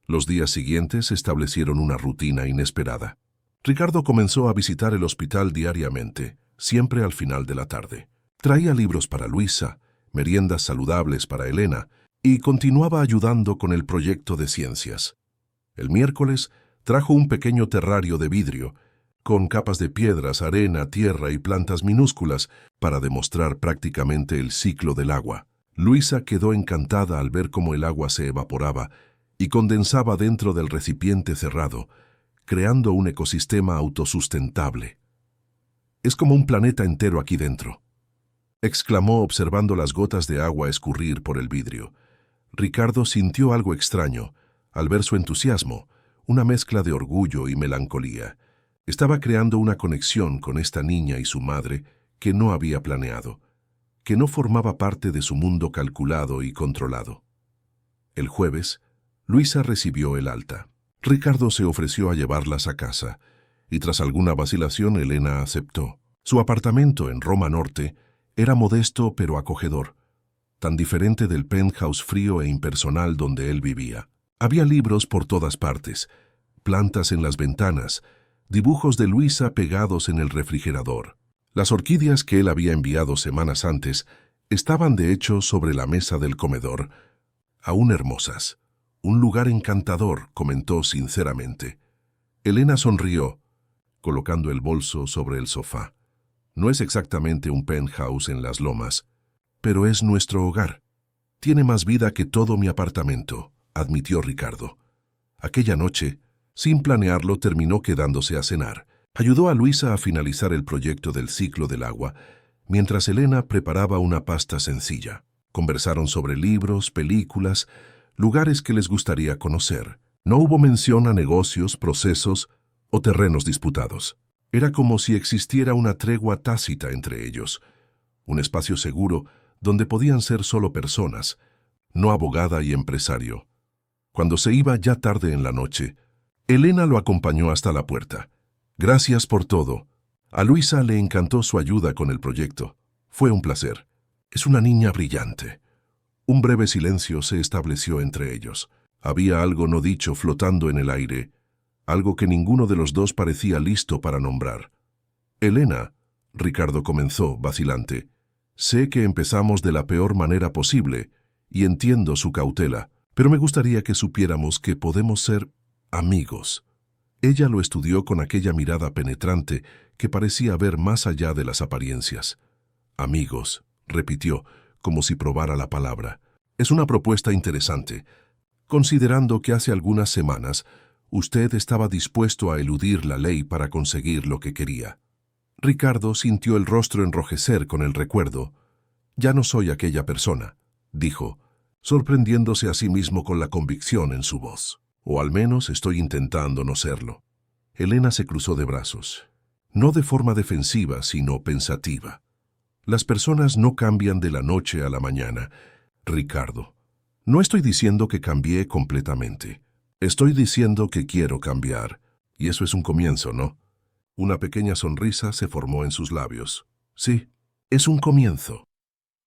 Los días siguientes establecieron una rutina inesperada. Ricardo comenzó a visitar el hospital diariamente, siempre al final de la tarde. Traía libros para Luisa, meriendas saludables para Elena, y continuaba ayudando con el proyecto de ciencias. El miércoles trajo un pequeño terrario de vidrio, con capas de piedras, arena, tierra y plantas minúsculas, para demostrar prácticamente el ciclo del agua. Luisa quedó encantada al ver cómo el agua se evaporaba y condensaba dentro del recipiente cerrado, creando un ecosistema autosustentable. «Es como un planeta entero aquí dentro», exclamó observando las gotas de agua escurrir por el vidrio. Ricardo sintió algo extraño al ver su entusiasmo, una mezcla de orgullo y melancolía. Estaba creando una conexión con esta niña y su madre que no había planeado, que no formaba parte de su mundo calculado y controlado. El jueves, Luisa recibió el alta. Ricardo se ofreció a llevarlas a casa, y tras alguna vacilación Elena aceptó. Su apartamento en Roma Norte era modesto pero acogedor, tan diferente del penthouse frío e impersonal donde él vivía. Había libros por todas partes, plantas en las ventanas, dibujos de Luisa pegados en el refrigerador. Las orquídeas que él había enviado semanas antes estaban de hecho sobre la mesa del comedor, aún hermosas. Un lugar encantador, comentó sinceramente. Elena sonrió, colocando el bolso sobre el sofá. No es exactamente un penthouse en las lomas, pero es nuestro hogar. Tiene más vida que todo mi apartamento, admitió Ricardo. Aquella noche, sin planearlo, terminó quedándose a cenar. Ayudó a Luisa a finalizar el proyecto del ciclo del agua, mientras Elena preparaba una pasta sencilla. Conversaron sobre libros, películas, lugares que les gustaría conocer. No hubo mención a negocios, procesos o terrenos disputados. Era como si existiera una tregua tácita entre ellos, un espacio seguro donde podían ser solo personas, no abogada y empresario. Cuando se iba ya tarde en la noche, Elena lo acompañó hasta la puerta. Gracias por todo. A Luisa le encantó su ayuda con el proyecto. Fue un placer. Es una niña brillante. Un breve silencio se estableció entre ellos. Había algo no dicho flotando en el aire, algo que ninguno de los dos parecía listo para nombrar. Elena, Ricardo comenzó, vacilante, sé que empezamos de la peor manera posible y entiendo su cautela, pero me gustaría que supiéramos que podemos ser amigos. Ella lo estudió con aquella mirada penetrante que parecía ver más allá de las apariencias. Amigos, repitió, como si probara la palabra. Es una propuesta interesante, considerando que hace algunas semanas usted estaba dispuesto a eludir la ley para conseguir lo que quería. Ricardo sintió el rostro enrojecer con el recuerdo. Ya no soy aquella persona, dijo, sorprendiéndose a sí mismo con la convicción en su voz. O al menos estoy intentando no serlo. Elena se cruzó de brazos, no de forma defensiva, sino pensativa. Las personas no cambian de la noche a la mañana, Ricardo. No estoy diciendo que cambié completamente. Estoy diciendo que quiero cambiar. Y eso es un comienzo, ¿no? Una pequeña sonrisa se formó en sus labios. Sí, es un comienzo.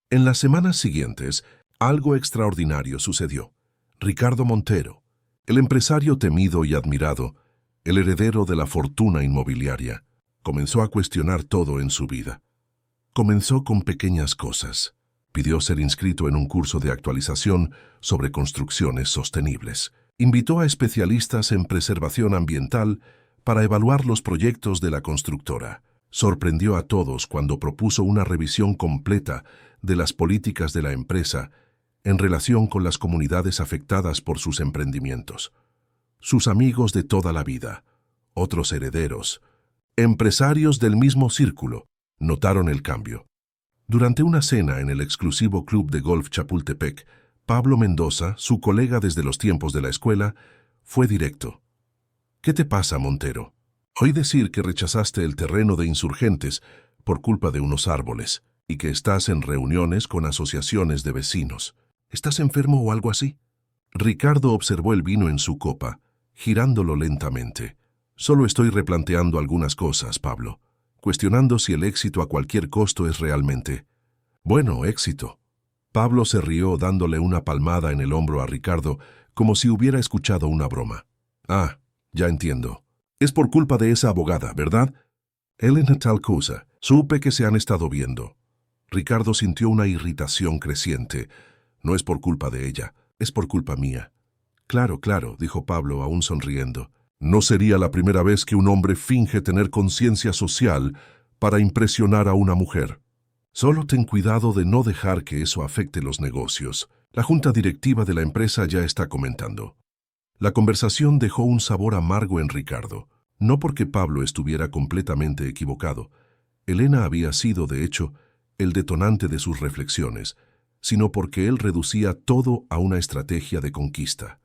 En las semanas siguientes, algo extraordinario sucedió. Ricardo Montero, El empresario temido y admirado, el heredero de la fortuna inmobiliaria, comenzó a cuestionar todo en su vida. Comenzó con pequeñas cosas. Pidió ser inscrito en un curso de actualización sobre construcciones sostenibles. Invitó a especialistas en preservación ambiental para evaluar los proyectos de la constructora. Sorprendió a todos cuando propuso una revisión completa de las políticas de la empresa en relación con las comunidades afectadas por sus emprendimientos. Sus amigos de toda la vida, otros herederos, empresarios del mismo círculo, notaron el cambio. Durante una cena en el exclusivo club de golf Chapultepec, Pablo Mendoza, su colega desde los tiempos de la escuela, fue directo. ¿Qué te pasa, Montero? Oí decir que rechazaste el terreno de Insurgentes por culpa de unos árboles y que estás en reuniones con asociaciones de vecinos. ¿Estás enfermo o algo así? Ricardo observó el vino en su copa, girándolo lentamente. Solo estoy replanteando algunas cosas, Pablo, cuestionando si el éxito a cualquier costo es realmente bueno, éxito. Pablo se rió dándole una palmada en el hombro a Ricardo como si hubiera escuchado una broma. Ah, ya entiendo. Es por culpa de esa abogada, ¿verdad? Elena tal cosa. Supe que se han estado viendo. Ricardo sintió una irritación creciente. No es por culpa de ella, es por culpa mía. Claro, claro, dijo Pablo, aún sonriendo. No sería la primera vez que un hombre finge tener conciencia social para impresionar a una mujer. Solo ten cuidado de no dejar que eso afecte los negocios. La junta directiva de la empresa ya está comentando. La conversación dejó un sabor amargo en Ricardo, no porque Pablo estuviera completamente equivocado. Elena había sido, de hecho, el detonante de sus reflexiones, sino porque él reducía todo a una estrategia de conquista.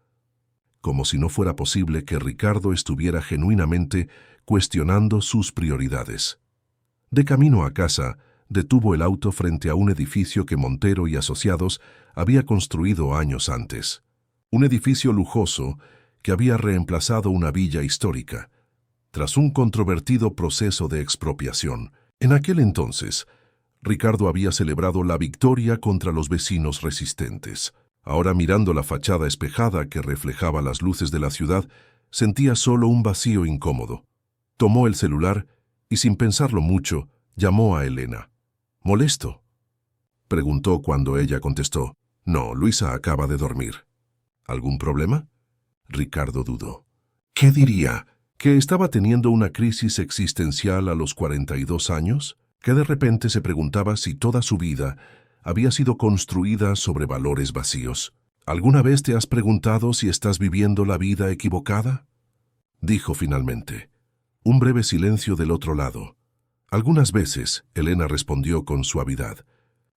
Como si no fuera posible que Ricardo estuviera genuinamente cuestionando sus prioridades. De camino a casa, detuvo el auto frente a un edificio que Montero y Asociados había construido años antes. Un edificio lujoso que había reemplazado una villa histórica, tras un controvertido proceso de expropiación. En aquel entonces, Ricardo había celebrado la victoria contra los vecinos resistentes. Ahora, mirando la fachada espejada que reflejaba las luces de la ciudad, sentía solo un vacío incómodo. Tomó el celular y, sin pensarlo mucho, llamó a Elena. ¿Molesto?, preguntó cuando ella contestó. No, Luisa acaba de dormir. ¿Algún problema? Ricardo dudó. ¿Qué diría? ¿Que estaba teniendo una crisis existencial a los 42 años? ¿Que de repente se preguntaba si toda su vida había sido construida sobre valores vacíos? ¿Alguna vez te has preguntado si estás viviendo la vida equivocada? Dijo finalmente. Un breve silencio del otro lado. Algunas veces, Elena respondió con suavidad.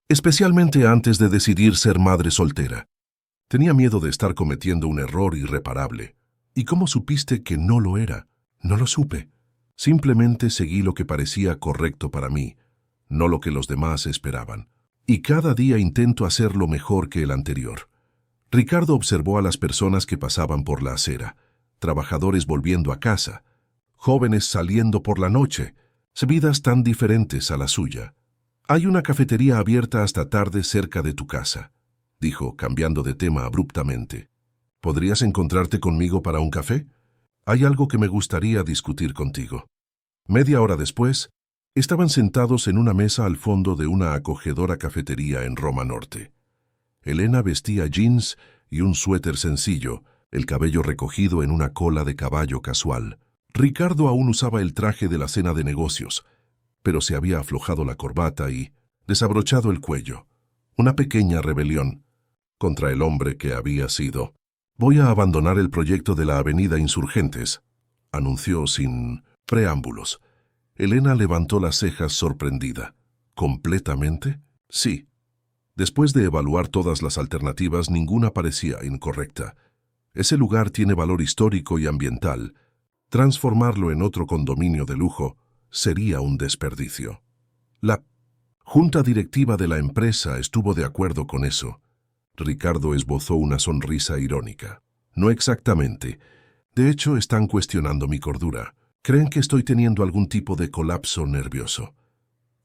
Especialmente antes de decidir ser madre soltera. Tenía miedo de estar cometiendo un error irreparable. ¿Y cómo supiste que no lo era? No lo supe. Simplemente seguí lo que parecía correcto para mí, no lo que los demás esperaban. Y cada día intento hacerlo mejor que el anterior. Ricardo observó a las personas que pasaban por la acera, trabajadores volviendo a casa, jóvenes saliendo por la noche, vidas tan diferentes a la suya. Hay una cafetería abierta hasta tarde cerca de tu casa, dijo, cambiando de tema abruptamente. ¿Podrías encontrarte conmigo para un café? Hay algo que me gustaría discutir contigo. Media hora después, estaban sentados en una mesa al fondo de una acogedora cafetería en Roma Norte. Elena vestía jeans y un suéter sencillo, el cabello recogido en una cola de caballo casual. Ricardo aún usaba el traje de la cena de negocios, pero se había aflojado la corbata y desabrochado el cuello. Una pequeña rebelión contra el hombre que había sido. Voy a abandonar el proyecto de la avenida Insurgentes, anunció sin preámbulos. Elena levantó las cejas sorprendida. ¿Completamente? Sí. Después de evaluar todas las alternativas, ninguna parecía incorrecta. Ese lugar tiene valor histórico y ambiental. Transformarlo en otro condominio de lujo sería un desperdicio. La junta directiva de la empresa estuvo de acuerdo con eso. Ricardo esbozó una sonrisa irónica. No exactamente. De hecho, están cuestionando mi cordura. Creen que estoy teniendo algún tipo de colapso nervioso.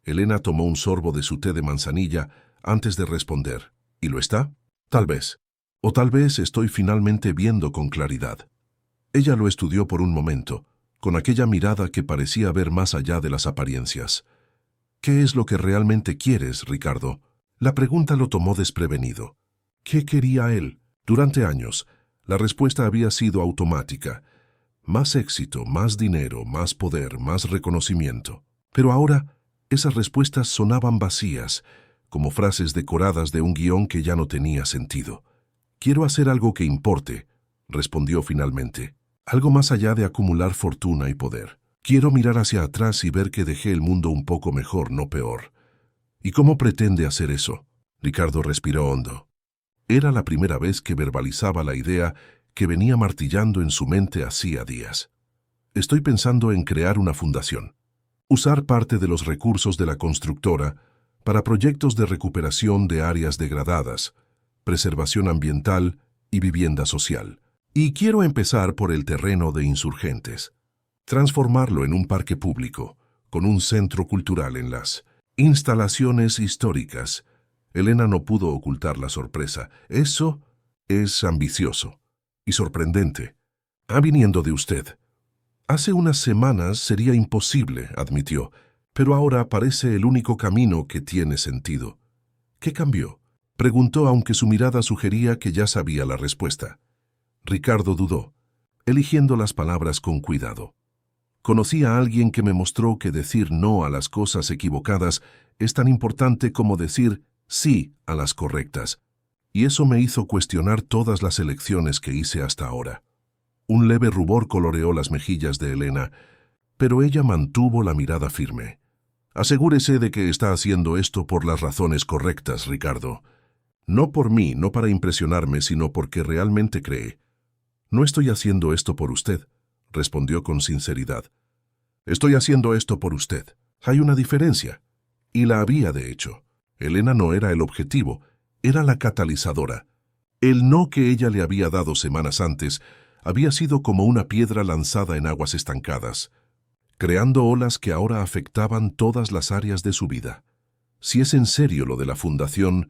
Elena tomó un sorbo de su té de manzanilla antes de responder. ¿Y lo está? Tal vez. O tal vez estoy finalmente viendo con claridad. Ella lo estudió por un momento, con aquella mirada que parecía ver más allá de las apariencias. ¿Qué es lo que realmente quieres, Ricardo? La pregunta lo tomó desprevenido. ¿Qué quería él? Durante años, la respuesta había sido automática. Más éxito, más dinero, más poder, más reconocimiento. Pero ahora, esas respuestas sonaban vacías, como frases decoradas de un guión que ya no tenía sentido. Quiero hacer algo que importe, respondió finalmente. Algo más allá de acumular fortuna y poder. Quiero mirar hacia atrás y ver que dejé el mundo un poco mejor, no peor. ¿Y cómo pretende hacer eso? Ricardo respiró hondo. Era la primera vez que verbalizaba la idea que venía martillando en su mente hacía días. Estoy pensando en crear una fundación. Usar parte de los recursos de la constructora para proyectos de recuperación de áreas degradadas, preservación ambiental y vivienda social. Y quiero empezar por el terreno de Insurgentes. Transformarlo en un parque público, con un centro cultural en las instalaciones históricas. Elena no pudo ocultar la sorpresa. Eso es ambicioso y sorprendente. Viniendo de usted. Hace unas semanas sería imposible, admitió, pero ahora parece el único camino que tiene sentido. ¿Qué cambió? Preguntó, aunque su mirada sugería que ya sabía la respuesta. Ricardo dudó, eligiendo las palabras con cuidado. Conocí a alguien que me mostró que decir no a las cosas equivocadas es tan importante como decir sí a las correctas, y eso me hizo cuestionar todas las elecciones que hice hasta ahora. Un leve rubor coloreó las mejillas de Elena, pero ella mantuvo la mirada firme. Asegúrese de que está haciendo esto por las razones correctas, Ricardo. No por mí, no para impresionarme, sino porque realmente cree. No estoy haciendo esto por usted, respondió con sinceridad. Estoy haciendo esto por usted. Hay una diferencia. Y la había, de hecho. Elena no era el objetivo, era la catalizadora. El no que ella le había dado semanas antes había sido como una piedra lanzada en aguas estancadas, creando olas que ahora afectaban todas las áreas de su vida. Si es en serio lo de la fundación,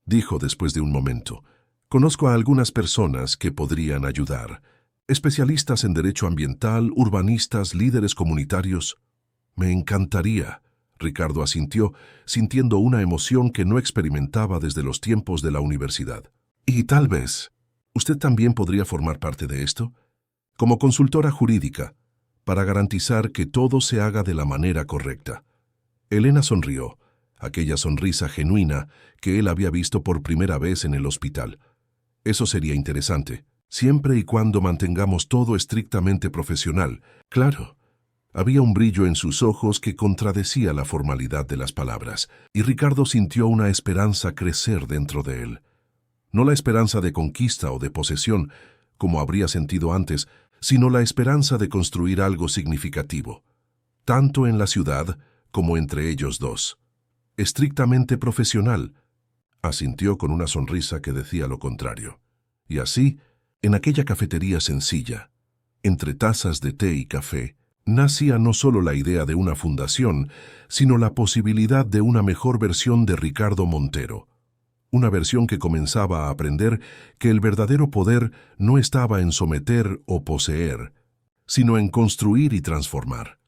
dijo después de un momento, conozco a algunas personas que podrían ayudar. Especialistas en derecho ambiental, urbanistas, líderes comunitarios. Me encantaría, Ricardo asintió, sintiendo una emoción que no experimentaba desde los tiempos de la universidad. Y tal vez, ¿usted también podría formar parte de esto? Como consultora jurídica, para garantizar que todo se haga de la manera correcta. Elena sonrió, aquella sonrisa genuina que él había visto por primera vez en el hospital. Eso sería interesante, siempre y cuando mantengamos todo estrictamente profesional. Claro, había un brillo en sus ojos que contradecía la formalidad de las palabras, y Ricardo sintió una esperanza crecer dentro de él. No la esperanza de conquista o de posesión, como habría sentido antes, sino la esperanza de construir algo significativo, tanto en la ciudad como entre ellos dos. Estrictamente profesional, asintió con una sonrisa que decía lo contrario. Y así, en aquella cafetería sencilla, entre tazas de té y café, nacía no solo la idea de una fundación, sino la posibilidad de una mejor versión de Ricardo Montero. Una versión que comenzaba a aprender que el verdadero poder no estaba en someter o poseer, sino en construir y transformar.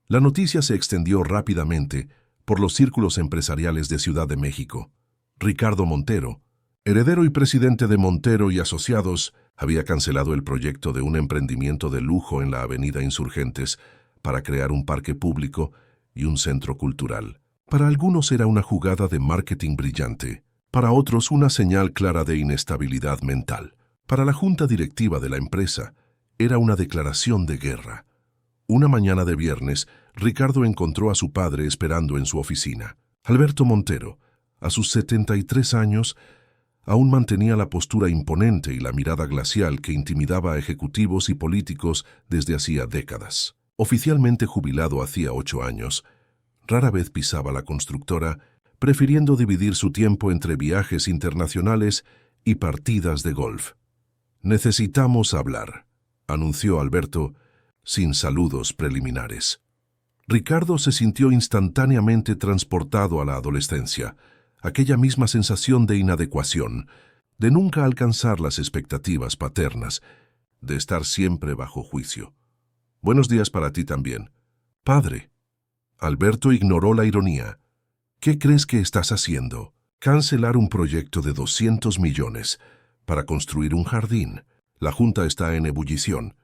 La noticia se extendió rápidamente por los círculos empresariales de Ciudad de México. Ricardo Montero, heredero y presidente de Montero y Asociados, había cancelado el proyecto de un emprendimiento de lujo en la avenida Insurgentes para crear un parque público y un centro cultural. Para algunos era una jugada de marketing brillante, para otros una señal clara de inestabilidad mental. Para la junta directiva de la empresa, era una declaración de guerra. Una mañana de viernes, Ricardo encontró a su padre esperando en su oficina. Alberto Montero, a sus 73 años, aún mantenía la postura imponente y la mirada glacial que intimidaba a ejecutivos y políticos desde hacía décadas. Oficialmente jubilado hacía 8 años, rara vez pisaba la constructora, prefiriendo dividir su tiempo entre viajes internacionales y partidas de golf. «Necesitamos hablar», anunció Alberto, sin saludos preliminares. Ricardo se sintió instantáneamente transportado a la adolescencia, aquella misma sensación de inadecuación, de nunca alcanzar las expectativas paternas, de estar siempre bajo juicio. Buenos días para ti también. Padre. Alberto ignoró la ironía. ¿Qué crees que estás haciendo? Cancelar un proyecto de 200 millones para construir un jardín. La junta está en ebullición.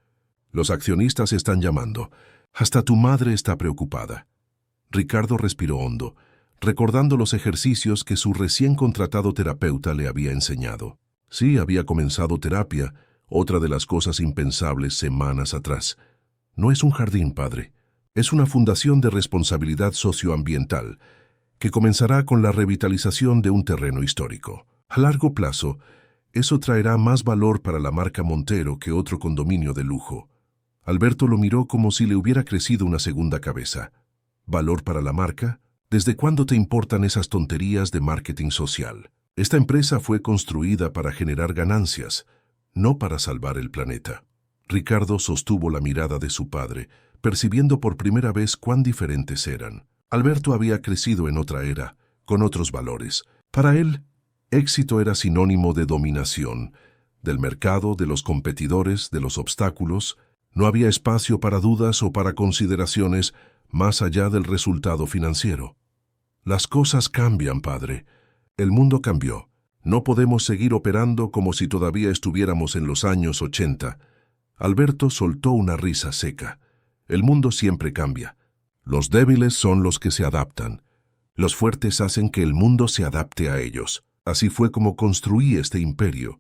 Los accionistas están llamando. Hasta tu madre está preocupada. Ricardo respiró hondo, recordando los ejercicios que su recién contratado terapeuta le había enseñado. Sí, había comenzado terapia, otra de las cosas impensables semanas atrás. No es un jardín, padre. Es una fundación de responsabilidad socioambiental que comenzará con la revitalización de un terreno histórico. A largo plazo, eso traerá más valor para la marca Montero que otro condominio de lujo. Alberto lo miró como si le hubiera crecido una segunda cabeza. ¿Valor para la marca? ¿Desde cuándo te importan esas tonterías de marketing social? Esta empresa fue construida para generar ganancias, no para salvar el planeta. Ricardo sostuvo la mirada de su padre, percibiendo por primera vez cuán diferentes eran. Alberto había crecido en otra era, con otros valores. Para él, éxito era sinónimo de dominación, del mercado, de los competidores, de los obstáculos. No había espacio para dudas o para consideraciones más allá del resultado financiero. Las cosas cambian, padre. El mundo cambió. No podemos seguir operando como si todavía estuviéramos en los años 80. Alberto soltó una risa seca. El mundo siempre cambia. Los débiles son los que se adaptan. Los fuertes hacen que el mundo se adapte a ellos. Así fue como construí este imperio.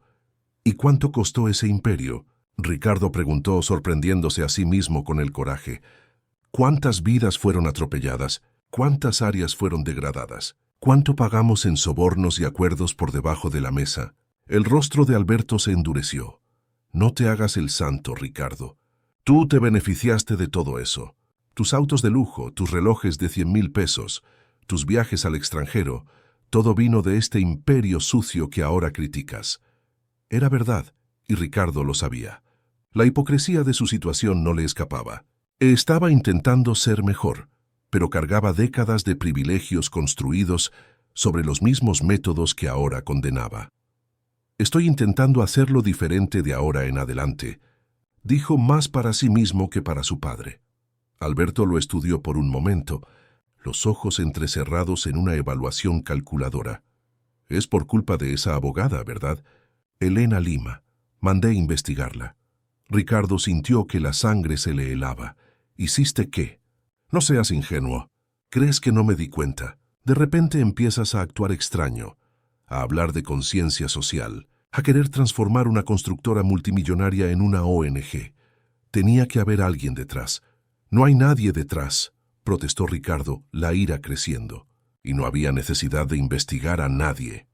¿Y cuánto costó ese imperio? Ricardo preguntó, sorprendiéndose a sí mismo con el coraje. ¿Cuántas vidas fueron atropelladas? ¿Cuántas áreas fueron degradadas? ¿Cuánto pagamos en sobornos y acuerdos por debajo de la mesa? El rostro de Alberto se endureció. No te hagas el santo, Ricardo. Tú te beneficiaste de todo eso. Tus autos de lujo, tus relojes de 100,000 pesos, tus viajes al extranjero, todo vino de este imperio sucio que ahora criticas. Era verdad, y Ricardo lo sabía. La hipocresía de su situación no le escapaba. Estaba intentando ser mejor, pero cargaba décadas de privilegios construidos sobre los mismos métodos que ahora condenaba. Estoy intentando hacerlo diferente de ahora en adelante, dijo más para sí mismo que para su padre. Alberto lo estudió por un momento, los ojos entrecerrados en una evaluación calculadora. Es por culpa de esa abogada, ¿verdad? Elena Lima. Mandé investigarla. Ricardo sintió que la sangre se le helaba. ¿Hiciste qué? No seas ingenuo. ¿Crees que no me di cuenta? De repente empiezas a actuar extraño, a hablar de conciencia social, a querer transformar una constructora multimillonaria en una ONG. Tenía que haber alguien detrás. No hay nadie detrás, protestó Ricardo, la ira creciendo. Y no había necesidad de investigar a nadie.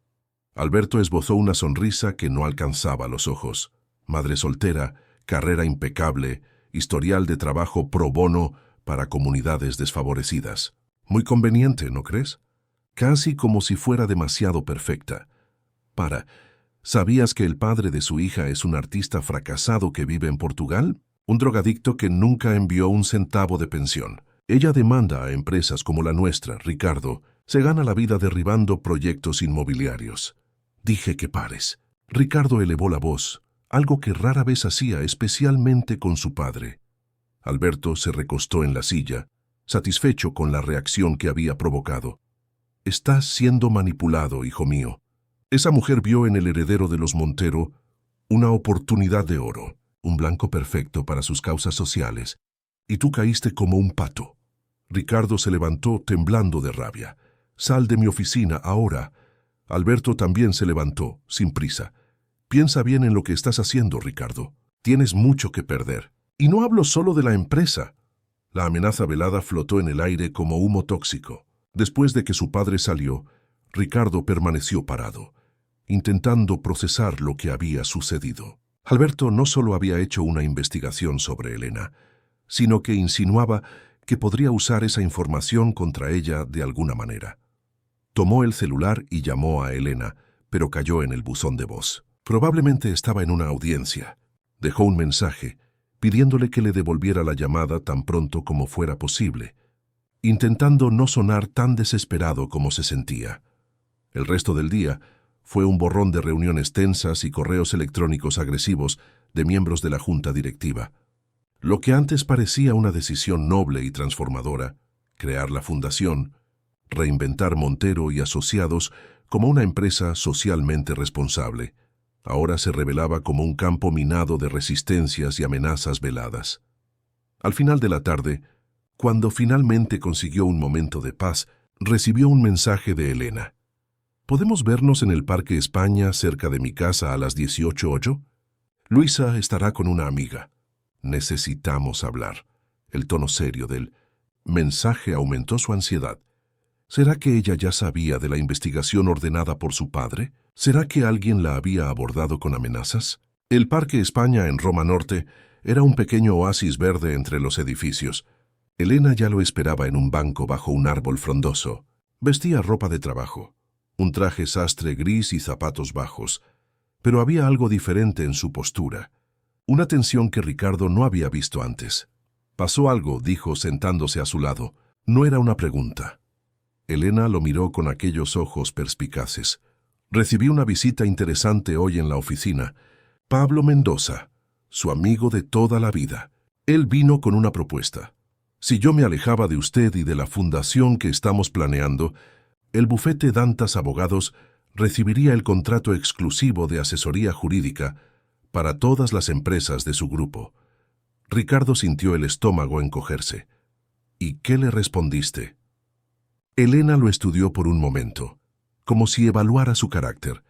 Alberto esbozó una sonrisa que no alcanzaba los ojos. Madre soltera, carrera impecable, historial de trabajo pro bono para comunidades desfavorecidas. Muy conveniente, ¿no crees? Casi como si fuera demasiado perfecta. ¿Sabías que el padre de su hija es un artista fracasado que vive en Portugal? Un drogadicto que nunca envió un centavo de pensión. Ella demanda a empresas como la nuestra, Ricardo. Se gana la vida derribando proyectos inmobiliarios. Dije que pares. Ricardo elevó la voz, algo que rara vez hacía, especialmente con su padre. Alberto se recostó en la silla, satisfecho con la reacción que había provocado. Estás siendo manipulado, hijo mío. Esa mujer vio en el heredero de los Montero una oportunidad de oro, un blanco perfecto para sus causas sociales, y tú caíste como un pato. Ricardo se levantó temblando de rabia. Sal de mi oficina ahora. Alberto también se levantó, sin prisa. Piensa bien en lo que estás haciendo, Ricardo. Tienes mucho que perder. Y no hablo solo de la empresa. La amenaza velada flotó en el aire como humo tóxico. Después de que su padre salió, Ricardo permaneció parado, intentando procesar lo que había sucedido. Alberto no solo había hecho una investigación sobre Elena, sino que insinuaba que podría usar esa información contra ella de alguna manera. Tomó el celular y llamó a Elena, pero cayó en el buzón de voz. Probablemente estaba en una audiencia. Dejó un mensaje, pidiéndole que le devolviera la llamada tan pronto como fuera posible, intentando no sonar tan desesperado como se sentía. El resto del día Fue un borrón de reuniones tensas y correos electrónicos agresivos de miembros de la junta directiva. Lo que antes parecía una decisión noble y transformadora, crear la fundación, reinventar Montero y Asociados como una empresa socialmente responsable, ahora se revelaba como un campo minado de resistencias y amenazas veladas. Al final de la tarde, cuando finalmente consiguió un momento de paz, recibió un mensaje de Elena. ¿Podemos vernos en el Parque España, cerca de mi casa, a las 18:08? Luisa estará con una amiga. Necesitamos hablar. El tono serio del mensaje aumentó su ansiedad. ¿Será que ella ya sabía de la investigación ordenada por su padre? ¿Será que alguien la había abordado con amenazas? El Parque España en Roma Norte era un pequeño oasis verde entre los edificios. Elena ya lo esperaba en un banco bajo un árbol frondoso. Vestía ropa de trabajo, un traje sastre gris y zapatos bajos, pero había algo diferente en su postura, una tensión que Ricardo no había visto antes. «Pasó algo», dijo sentándose a su lado. No era una pregunta. Elena lo miró con aquellos ojos perspicaces. «Recibí una visita interesante hoy en la oficina. Pablo Mendoza, su amigo de toda la vida. Él vino con una propuesta. Si yo me alejaba de usted y de la fundación que estamos planeando, el bufete Dantas Abogados recibiría el contrato exclusivo de asesoría jurídica para todas las empresas de su grupo». Ricardo sintió el estómago encogerse. «¿Y qué le respondiste?» Elena lo estudió por un momento, como si evaluara su carácter.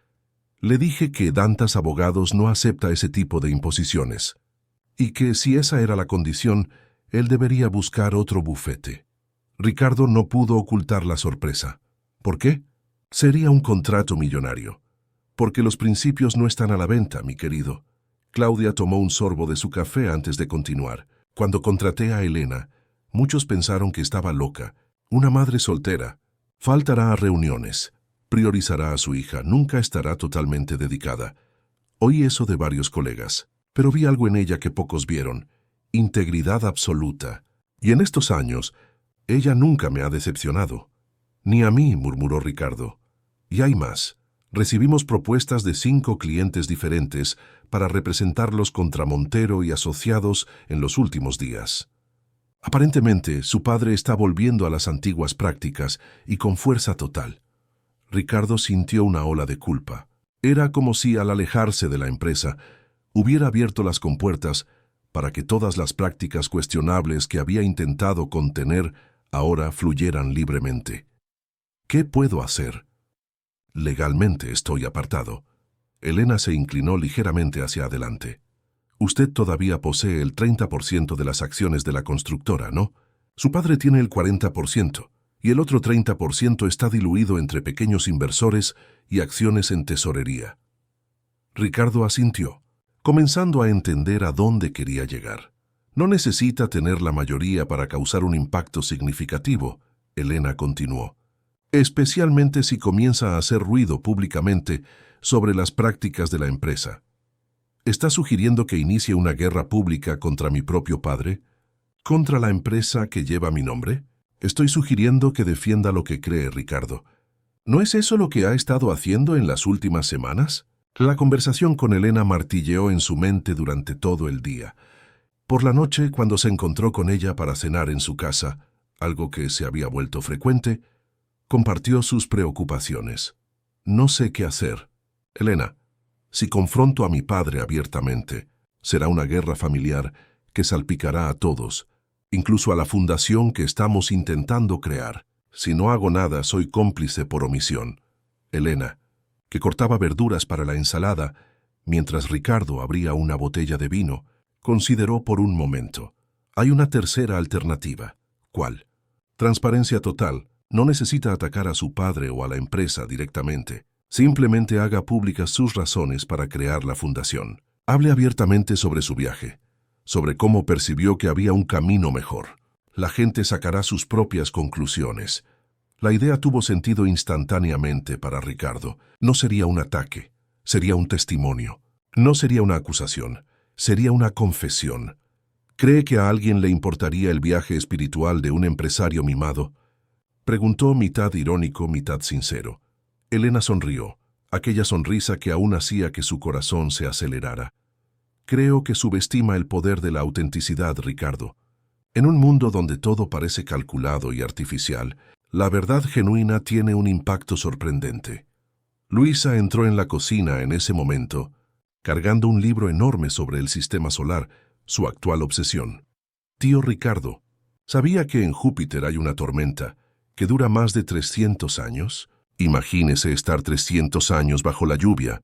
«Le dije que Dantas Abogados no acepta ese tipo de imposiciones, y que si esa era la condición, él debería buscar otro bufete». Ricardo no pudo ocultar la sorpresa. ¿Por qué? Sería un contrato millonario. Porque los principios no están a la venta, mi querido. Claudia tomó un sorbo de su café antes de continuar. Cuando contraté a Elena, muchos pensaron que estaba loca. Una madre soltera. Faltará a reuniones. Priorizará a su hija. Nunca estará totalmente dedicada. Oí eso de varios colegas, pero vi algo en ella que pocos vieron. Integridad absoluta. Y en estos años, ella nunca me ha decepcionado. Ni a mí, murmuró Ricardo. Y hay más. Recibimos propuestas de 5 clientes diferentes para representarlos contra Montero y Asociados en los últimos días. Aparentemente, su padre está volviendo a las antiguas prácticas y con fuerza total. Ricardo sintió una ola de culpa. Era como si, al alejarse de la empresa, hubiera abierto las compuertas para que todas las prácticas cuestionables que había intentado contener ahora fluyeran libremente. ¿Qué puedo hacer? Legalmente estoy apartado. Elena se inclinó ligeramente hacia adelante. Usted todavía posee el 30% de las acciones de la constructora, ¿no? Su padre tiene el 40%, y el otro 30% está diluido entre pequeños inversores y acciones en tesorería. Ricardo asintió, comenzando a entender a dónde quería llegar. No necesita tener la mayoría para causar un impacto significativo, Elena continuó. Especialmente si comienza a hacer ruido públicamente sobre las prácticas de la empresa. ¿Está sugiriendo que inicie una guerra pública contra mi propio padre? ¿Contra la empresa que lleva mi nombre? Estoy sugiriendo que defienda lo que cree, Ricardo. ¿No es eso lo que ha estado haciendo en las últimas semanas? La conversación con Elena martilleó en su mente durante todo el día. Por la noche, cuando se encontró con ella para cenar en su casa, algo que se había vuelto frecuente, compartió sus preocupaciones. No sé qué hacer. Elena, si confronto a mi padre abiertamente, será una guerra familiar que salpicará a todos, incluso a la fundación que estamos intentando crear. Si no hago nada, soy cómplice por omisión. Elena, que cortaba verduras para la ensalada, mientras Ricardo abría una botella de vino, consideró por un momento. Hay una tercera alternativa. ¿Cuál? Transparencia total. No necesita atacar a su padre o a la empresa directamente. Simplemente haga públicas sus razones para crear la fundación. Hable abiertamente sobre su viaje, sobre cómo percibió que había un camino mejor. La gente sacará sus propias conclusiones. La idea tuvo sentido instantáneamente para Ricardo. No sería un ataque, sería un testimonio. No sería una acusación, sería una confesión. ¿Cree que a alguien le importaría el viaje espiritual de un empresario mimado? Preguntó mitad irónico, mitad sincero. Elena sonrió. aquella sonrisa que aún hacía que su corazón se acelerara. Creo que subestima el poder de la autenticidad, Ricardo. En un mundo donde todo parece calculado y artificial, la verdad genuina tiene un impacto sorprendente. Luisa entró en la cocina en ese momento, cargando un libro enorme sobre el sistema solar, su actual obsesión. Tío Ricardo, ¿sabía que en Júpiter hay una tormenta que dura más de 300 años? Imagínese estar 300 años bajo la lluvia.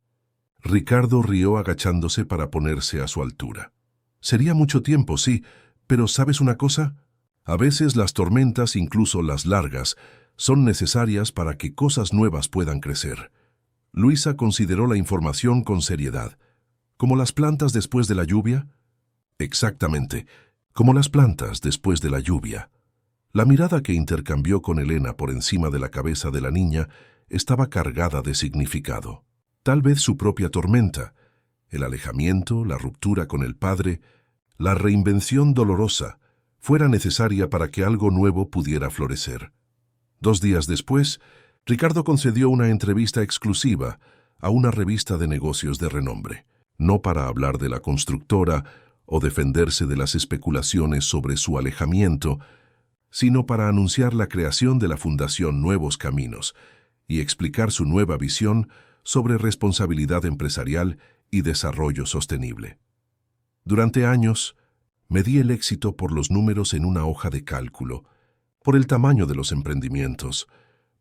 Ricardo rió agachándose para ponerse a su altura. Sería mucho tiempo, sí, pero ¿sabes una cosa? A veces las tormentas, incluso las largas, son necesarias para que cosas nuevas puedan crecer. Luisa consideró la información con seriedad. ¿Como las plantas después de la lluvia? Exactamente, como las plantas después de la lluvia. La mirada que intercambió con Elena por encima de la cabeza de la niña estaba cargada de significado. Tal vez su propia tormenta, el alejamiento, la ruptura con el padre, la reinvención dolorosa, fuera necesaria para que algo nuevo pudiera florecer. 2 días después, Ricardo concedió una entrevista exclusiva a una revista de negocios de renombre, no para hablar de la constructora o defenderse de las especulaciones sobre su alejamiento, sino para anunciar la creación de la Fundación Nuevos Caminos y explicar su nueva visión sobre responsabilidad empresarial y desarrollo sostenible. Durante años, medí el éxito por los números en una hoja de cálculo, por el tamaño de los emprendimientos,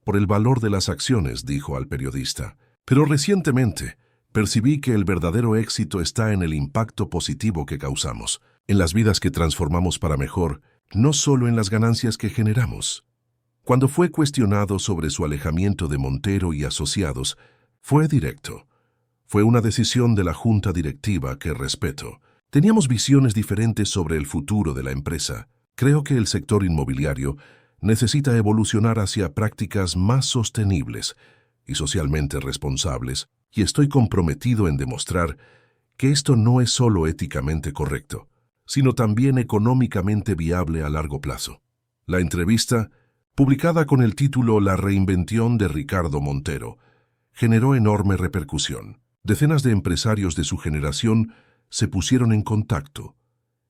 por el valor de las acciones, dijo al periodista. Pero recientemente percibí que el verdadero éxito está en el impacto positivo que causamos, en las vidas que transformamos para mejor, no solo en las ganancias que generamos. Cuando fue cuestionado sobre su alejamiento de Montero y asociados, fue directo. Fue una decisión de la junta directiva que respeto. Teníamos visiones diferentes sobre el futuro de la empresa. Creo que el sector inmobiliario necesita evolucionar hacia prácticas más sostenibles y socialmente responsables, y estoy comprometido en demostrar que esto no es solo éticamente correcto, sino también económicamente viable a largo plazo. La entrevista, publicada con el título La reinvención de Ricardo Montero, generó enorme repercusión. Decenas de empresarios de su generación se pusieron en contacto,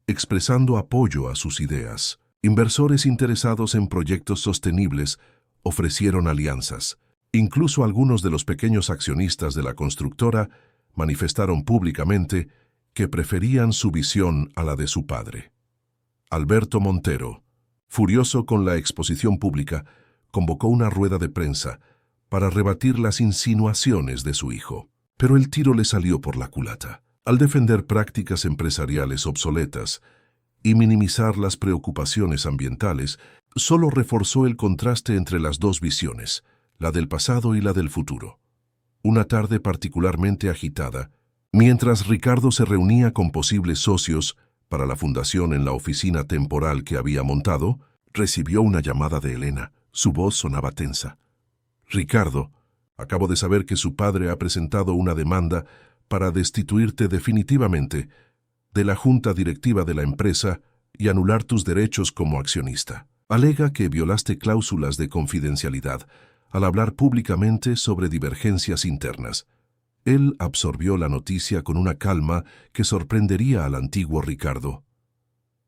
expresando apoyo a sus ideas. Inversores interesados en proyectos sostenibles ofrecieron alianzas. Incluso algunos de los pequeños accionistas de la constructora manifestaron públicamente que preferían su visión a la de su padre. Alberto Montero, furioso con la exposición pública, convocó una rueda de prensa para rebatir las insinuaciones de su hijo. Pero el tiro le salió por la culata. Al defender prácticas empresariales obsoletas y minimizar las preocupaciones ambientales, solo reforzó el contraste entre las dos visiones, la del pasado y la del futuro. Una tarde particularmente agitada, mientras Ricardo se reunía con posibles socios para la fundación en la oficina temporal que había montado, recibió una llamada de Elena. Su voz sonaba tensa. «Ricardo, acabo de saber que su padre ha presentado una demanda para destituirte definitivamente de la junta directiva de la empresa y anular tus derechos como accionista. Alega que violaste cláusulas de confidencialidad al hablar públicamente sobre divergencias internas». Él absorbió la noticia con una calma que sorprendería al antiguo Ricardo.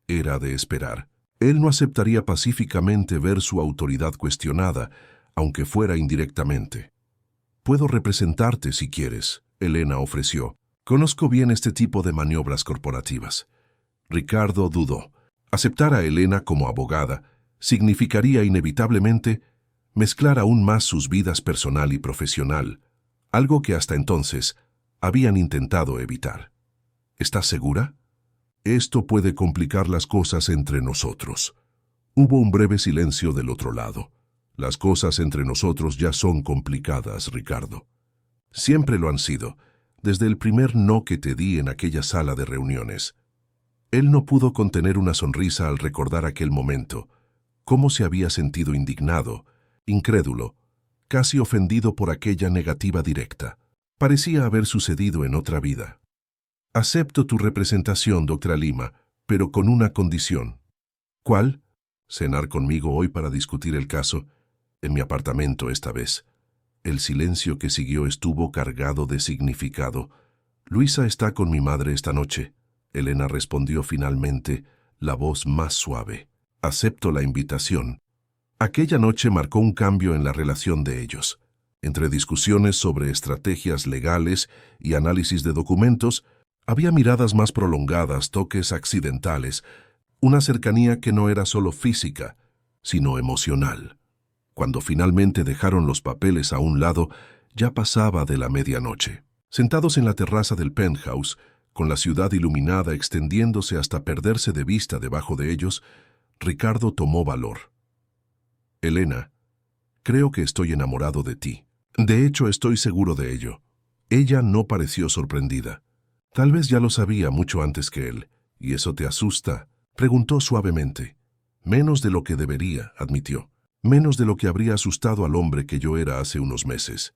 Era de esperar. Él no aceptaría pacíficamente ver su autoridad cuestionada, aunque fuera indirectamente. «Puedo representarte si quieres», Elena ofreció. «Conozco bien este tipo de maniobras corporativas». Ricardo dudó. Aceptar a Elena como abogada significaría inevitablemente mezclar aún más sus vidas personal y profesional, algo que hasta entonces habían intentado evitar. «¿Estás segura? Esto puede complicar las cosas entre nosotros». Hubo un breve silencio del otro lado. «Las cosas entre nosotros ya son complicadas, Ricardo. Siempre lo han sido, desde el primer no que te di en aquella sala de reuniones». Él no pudo contener una sonrisa al recordar aquel momento, cómo se había sentido indignado, incrédulo, casi ofendido por aquella negativa directa. Parecía haber sucedido en otra vida. «Acepto tu representación, doctora Lima, pero con una condición». «¿Cuál?» «Cenar conmigo hoy para discutir el caso, en mi apartamento esta vez». El silencio que siguió estuvo cargado de significado. «Luisa está con mi madre esta noche», Elena respondió finalmente, la voz más suave. «Acepto la invitación». Aquella noche marcó un cambio en la relación de ellos. Entre discusiones sobre estrategias legales y análisis de documentos, había miradas más prolongadas, toques accidentales, una cercanía que no era solo física, sino emocional. Cuando finalmente dejaron los papeles a un lado, ya pasaba de la medianoche. Sentados en la terraza del penthouse, con la ciudad iluminada extendiéndose hasta perderse de vista debajo de ellos, Ricardo tomó valor. «Elena, creo que estoy enamorado de ti. De hecho, estoy seguro de ello». Ella no pareció sorprendida. «Tal vez ya lo sabía mucho antes que él. ¿Y eso te asusta?», preguntó suavemente. «Menos de lo que debería», admitió. «Menos de lo que habría asustado al hombre que yo era hace unos meses».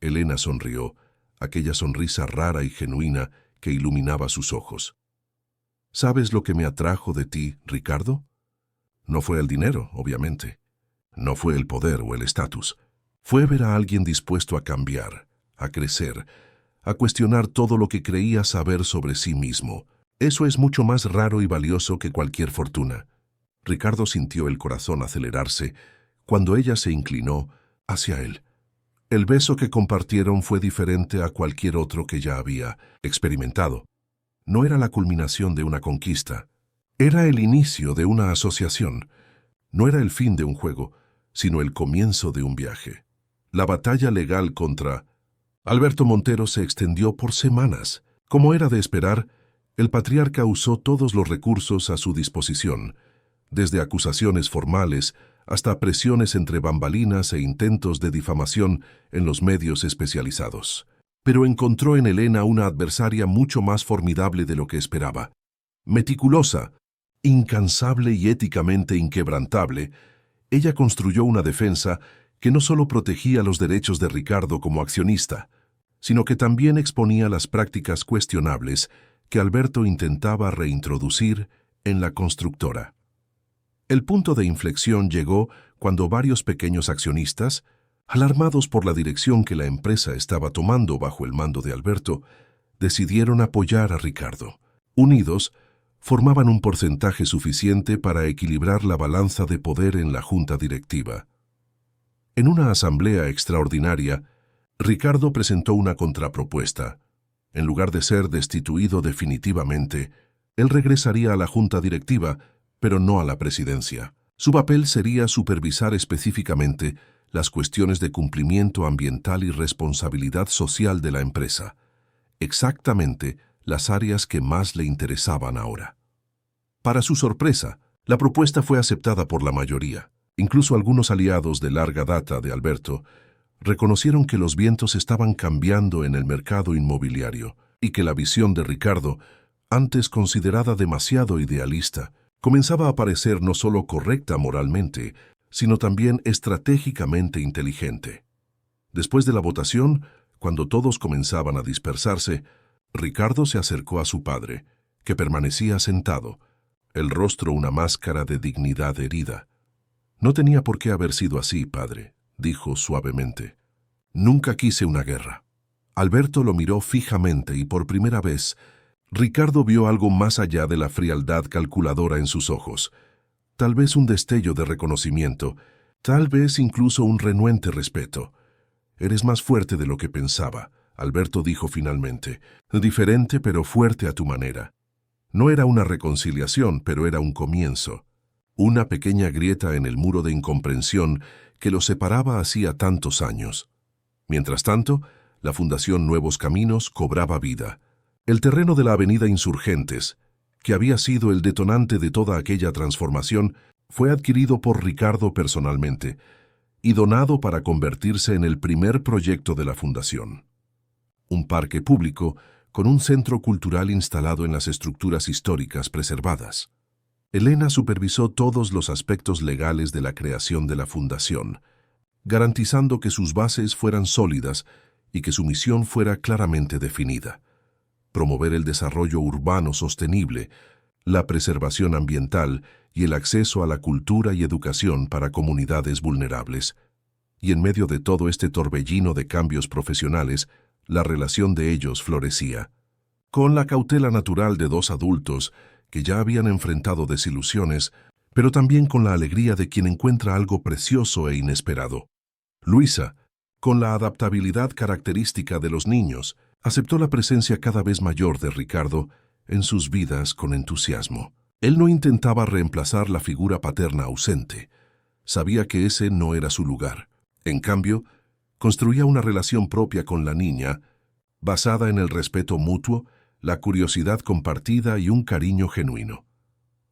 Elena sonrió, aquella sonrisa rara y genuina que iluminaba sus ojos. «¿Sabes lo que me atrajo de ti, Ricardo? No fue el dinero, obviamente. No fue el poder o el estatus. Fue ver a alguien dispuesto a cambiar, a crecer, a cuestionar todo lo que creía saber sobre sí mismo. Eso es mucho más raro y valioso que cualquier fortuna». Ricardo sintió el corazón acelerarse cuando ella se inclinó hacia él. El beso que compartieron fue diferente a cualquier otro que ya había experimentado. No era la culminación de una conquista. Era el inicio de una asociación. No era el fin de un juego, sino el comienzo de un viaje. La batalla legal contra Alberto Montero se extendió por semanas. Como era de esperar, el patriarca usó todos los recursos a su disposición, desde acusaciones formales hasta presiones entre bambalinas e intentos de difamación en los medios especializados. Pero encontró en Elena una adversaria mucho más formidable de lo que esperaba. Meticulosa, incansable y éticamente inquebrantable, ella construyó una defensa que no solo protegía los derechos de Ricardo como accionista, sino que también exponía las prácticas cuestionables que Alberto intentaba reintroducir en la constructora. El punto de inflexión llegó cuando varios pequeños accionistas, alarmados por la dirección que la empresa estaba tomando bajo el mando de Alberto, decidieron apoyar a Ricardo. Unidos, formaban un porcentaje suficiente para equilibrar la balanza de poder en la junta directiva. En una asamblea extraordinaria, Ricardo presentó una contrapropuesta. En lugar de ser destituido definitivamente, él regresaría a la junta directiva, pero no a la presidencia. Su papel sería supervisar específicamente las cuestiones de cumplimiento ambiental y responsabilidad social de la empresa, exactamente las áreas que más le interesaban ahora. Para su sorpresa, la propuesta fue aceptada por la mayoría. Incluso algunos aliados de larga data de Alberto reconocieron que los vientos estaban cambiando en el mercado inmobiliario y que la visión de Ricardo, antes considerada demasiado idealista, comenzaba a parecer no solo correcta moralmente, sino también estratégicamente inteligente. Después de la votación, cuando todos comenzaban a dispersarse, Ricardo se acercó a su padre, que permanecía sentado, el rostro una máscara de dignidad herida. «No tenía por qué haber sido así, padre», dijo suavemente. «Nunca quise una guerra». Alberto lo miró fijamente y por primera vez, Ricardo vio algo más allá de la frialdad calculadora en sus ojos. Tal vez un destello de reconocimiento, tal vez incluso un renuente respeto. «Eres más fuerte de lo que pensaba», Alberto dijo finalmente. «Diferente pero fuerte a tu manera». No era una reconciliación, pero era un comienzo. Una pequeña grieta en el muro de incomprensión que los separaba hacía tantos años. Mientras tanto, la Fundación Nuevos Caminos cobraba vida. El terreno de la avenida Insurgentes, que había sido el detonante de toda aquella transformación, fue adquirido por Ricardo personalmente y donado para convertirse en el primer proyecto de la Fundación. Un parque público con un centro cultural instalado en las estructuras históricas preservadas. Elena supervisó todos los aspectos legales de la creación de la Fundación, garantizando que sus bases fueran sólidas y que su misión fuera claramente definida: promover el desarrollo urbano sostenible, la preservación ambiental y el acceso a la cultura y educación para comunidades vulnerables. Y en medio de todo este torbellino de cambios profesionales, la relación de ellos florecía. Con la cautela natural de dos adultos que ya habían enfrentado desilusiones, pero también con la alegría de quien encuentra algo precioso e inesperado. Luisa, con la adaptabilidad característica de los niños, aceptó la presencia cada vez mayor de Ricardo en sus vidas con entusiasmo. Él no intentaba reemplazar la figura paterna ausente. Sabía que ese no era su lugar. En cambio, construía una relación propia con la niña, basada en el respeto mutuo, la curiosidad compartida y un cariño genuino.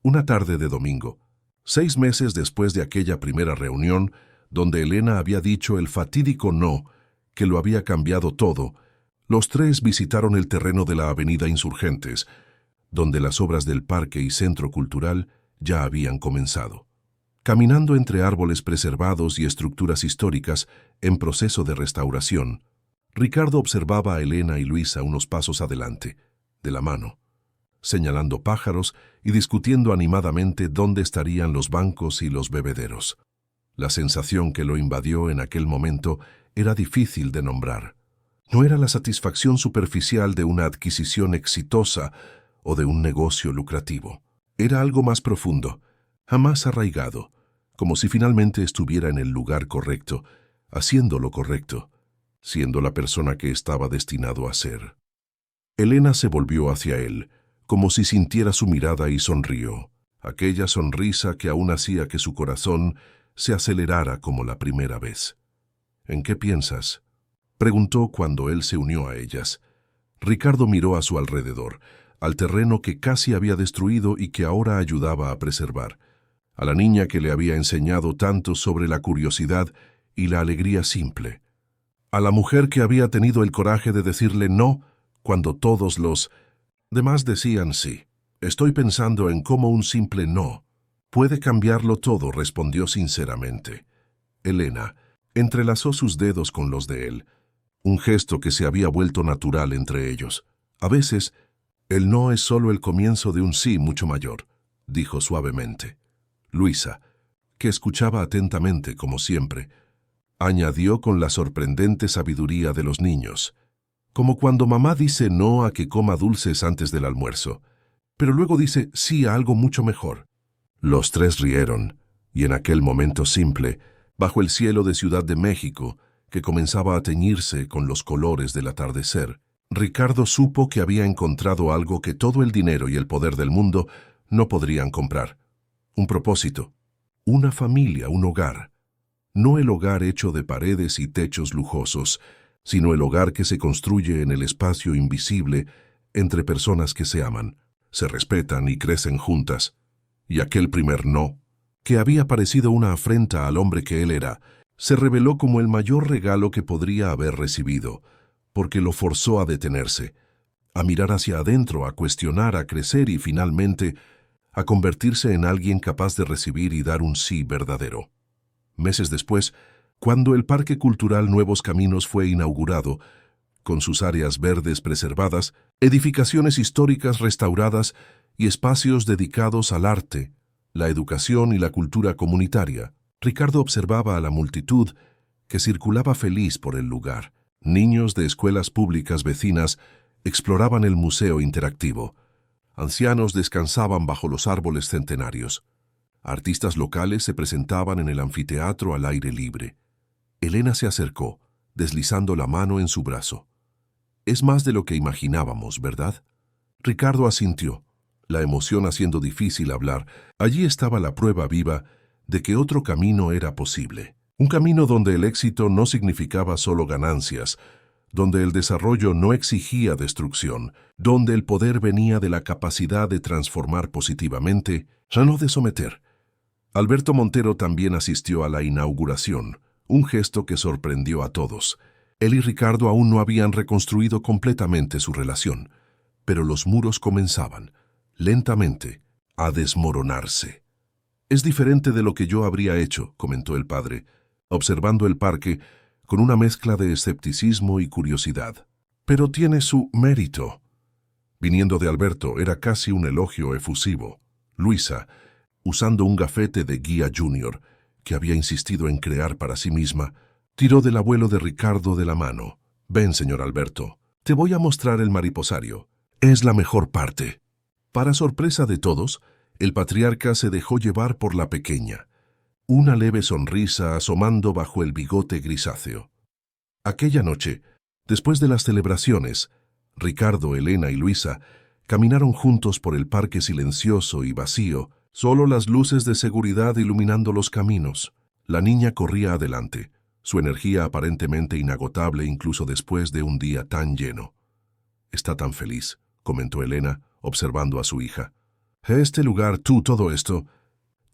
Una tarde de domingo, 6 meses después de aquella primera reunión, donde Elena había dicho el fatídico no, que lo había cambiado todo, los tres visitaron el terreno de la avenida Insurgentes, donde las obras del parque y centro cultural ya habían comenzado. Caminando entre árboles preservados y estructuras históricas en proceso de restauración, Ricardo observaba a Elena y Luisa unos pasos adelante, de la mano, señalando pájaros y discutiendo animadamente dónde estarían los bancos y los bebederos. La sensación que lo invadió en aquel momento era difícil de nombrar. No era la satisfacción superficial de una adquisición exitosa o de un negocio lucrativo. Era algo más profundo, jamás arraigado, como si finalmente estuviera en el lugar correcto, haciendo lo correcto, siendo la persona que estaba destinado a ser. Elena se volvió hacia él, como si sintiera su mirada y sonrió, aquella sonrisa que aún hacía que su corazón se acelerara como la primera vez. «¿En qué piensas?», preguntó cuando él se unió a ellas. Ricardo miró a su alrededor, al terreno que casi había destruido y que ahora ayudaba a preservar, a la niña que le había enseñado tanto sobre la curiosidad y la alegría simple, a la mujer que había tenido el coraje de decirle no cuando todos los demás decían sí. «Estoy pensando en cómo un simple no puede cambiarlo todo», respondió sinceramente. Elena entrelazó sus dedos con los de él, un gesto que se había vuelto natural entre ellos. «A veces, el no es solo el comienzo de un sí mucho mayor», dijo suavemente. Luisa, que escuchaba atentamente como siempre, añadió con la sorprendente sabiduría de los niños, como cuando mamá dice no a que coma dulces antes del almuerzo, pero luego dice sí a algo mucho mejor. Los tres rieron, y en aquel momento simple, bajo el cielo de Ciudad de México, que comenzaba a teñirse con los colores del atardecer, Ricardo supo que había encontrado algo que todo el dinero y el poder del mundo no podrían comprar. Un propósito, una familia, un hogar. No el hogar hecho de paredes y techos lujosos, sino el hogar que se construye en el espacio invisible entre personas que se aman, se respetan y crecen juntas. Y aquel primer no, que había parecido una afrenta al hombre que él era, se reveló como el mayor regalo que podría haber recibido, porque lo forzó a detenerse, a mirar hacia adentro, a cuestionar, a crecer y finalmente a convertirse en alguien capaz de recibir y dar un sí verdadero. Meses después, cuando el Parque Cultural Nuevos Caminos fue inaugurado, con sus áreas verdes preservadas, edificaciones históricas restauradas y espacios dedicados al arte, la educación y la cultura comunitaria, Ricardo observaba a la multitud que circulaba feliz por el lugar. Niños de escuelas públicas vecinas exploraban el museo interactivo. Ancianos descansaban bajo los árboles centenarios. Artistas locales se presentaban en el anfiteatro al aire libre. Elena se acercó, deslizando la mano en su brazo. «Es más de lo que imaginábamos, ¿verdad?». Ricardo asintió, la emoción haciendo difícil hablar. Allí estaba la prueba viva de que otro camino era posible. Un camino donde el éxito no significaba solo ganancias, donde el desarrollo no exigía destrucción, donde el poder venía de la capacidad de transformar positivamente, ya no de someter. Alberto Montero también asistió a la inauguración, un gesto que sorprendió a todos. Él y Ricardo aún no habían reconstruido completamente su relación, pero los muros comenzaban, lentamente, a desmoronarse. «Es diferente de lo que yo habría hecho», comentó el padre, observando el parque con una mezcla de escepticismo y curiosidad. «Pero tiene su mérito». Viniendo de Alberto, era casi un elogio efusivo. Luisa, usando un gafete de guía junior, que había insistido en crear para sí misma, Tiró del abuelo de Ricardo de la mano. «Ven, señor Alberto, te voy a mostrar el mariposario. Es la mejor parte». Para sorpresa de todos, el patriarca se dejó llevar por la pequeña, una leve sonrisa asomando bajo el bigote grisáceo. Aquella noche, después de las celebraciones, Ricardo, Elena y Luisa caminaron juntos por el parque silencioso y vacío, solo las luces de seguridad iluminando los caminos. La niña corría adelante, su energía aparentemente inagotable incluso después de un día tan lleno. «Está tan feliz», comentó Elena, observando a su hija. «Este lugar, todo esto,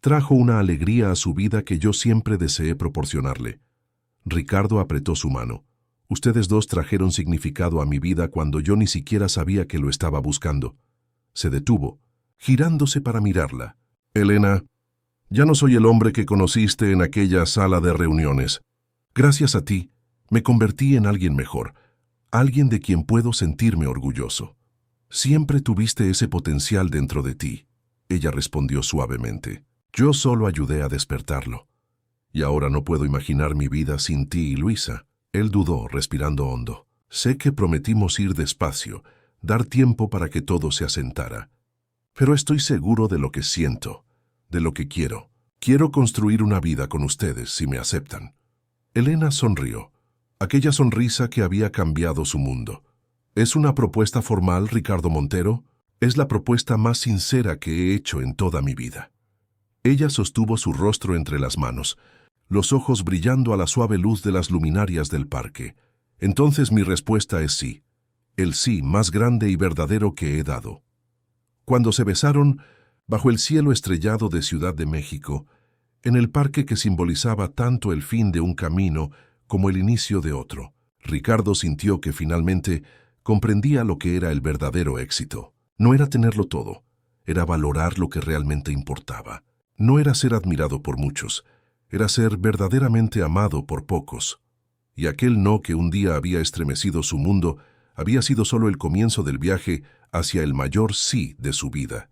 trajo una alegría a su vida que yo siempre deseé proporcionarle». Ricardo apretó su mano. «Ustedes dos trajeron significado a mi vida cuando yo ni siquiera sabía que lo estaba buscando». Se detuvo, girándose para mirarla. «Elena, ya no soy el hombre que conociste en aquella sala de reuniones. Gracias a ti, me convertí en alguien mejor, alguien de quien puedo sentirme orgulloso». «Siempre tuviste ese potencial dentro de ti», ella respondió suavemente. «Yo solo ayudé a despertarlo. Y ahora no puedo imaginar mi vida sin ti y Luisa». Él dudó, respirando hondo. «Sé que prometimos ir despacio, dar tiempo para que todo se asentara. Pero estoy seguro de lo que siento, de lo que quiero. Quiero construir una vida con ustedes, si me aceptan». Elena sonrió, aquella sonrisa que había cambiado su mundo. «¿Es una propuesta formal, Ricardo Montero? Es la propuesta más sincera que he hecho en toda mi vida». Ella sostuvo su rostro entre las manos, los ojos brillando a la suave luz de las luminarias del parque. «Entonces mi respuesta es sí, el sí más grande y verdadero que he dado». Cuando se besaron, bajo el cielo estrellado de Ciudad de México, en el parque que simbolizaba tanto el fin de un camino como el inicio de otro, Ricardo sintió que finalmente comprendía lo que era el verdadero éxito. No era tenerlo todo, era valorar lo que realmente importaba. No era ser admirado por muchos, era ser verdaderamente amado por pocos. Y aquel no que un día había estremecido su mundo había sido solo el comienzo del viaje hacia el mayor sí de su vida.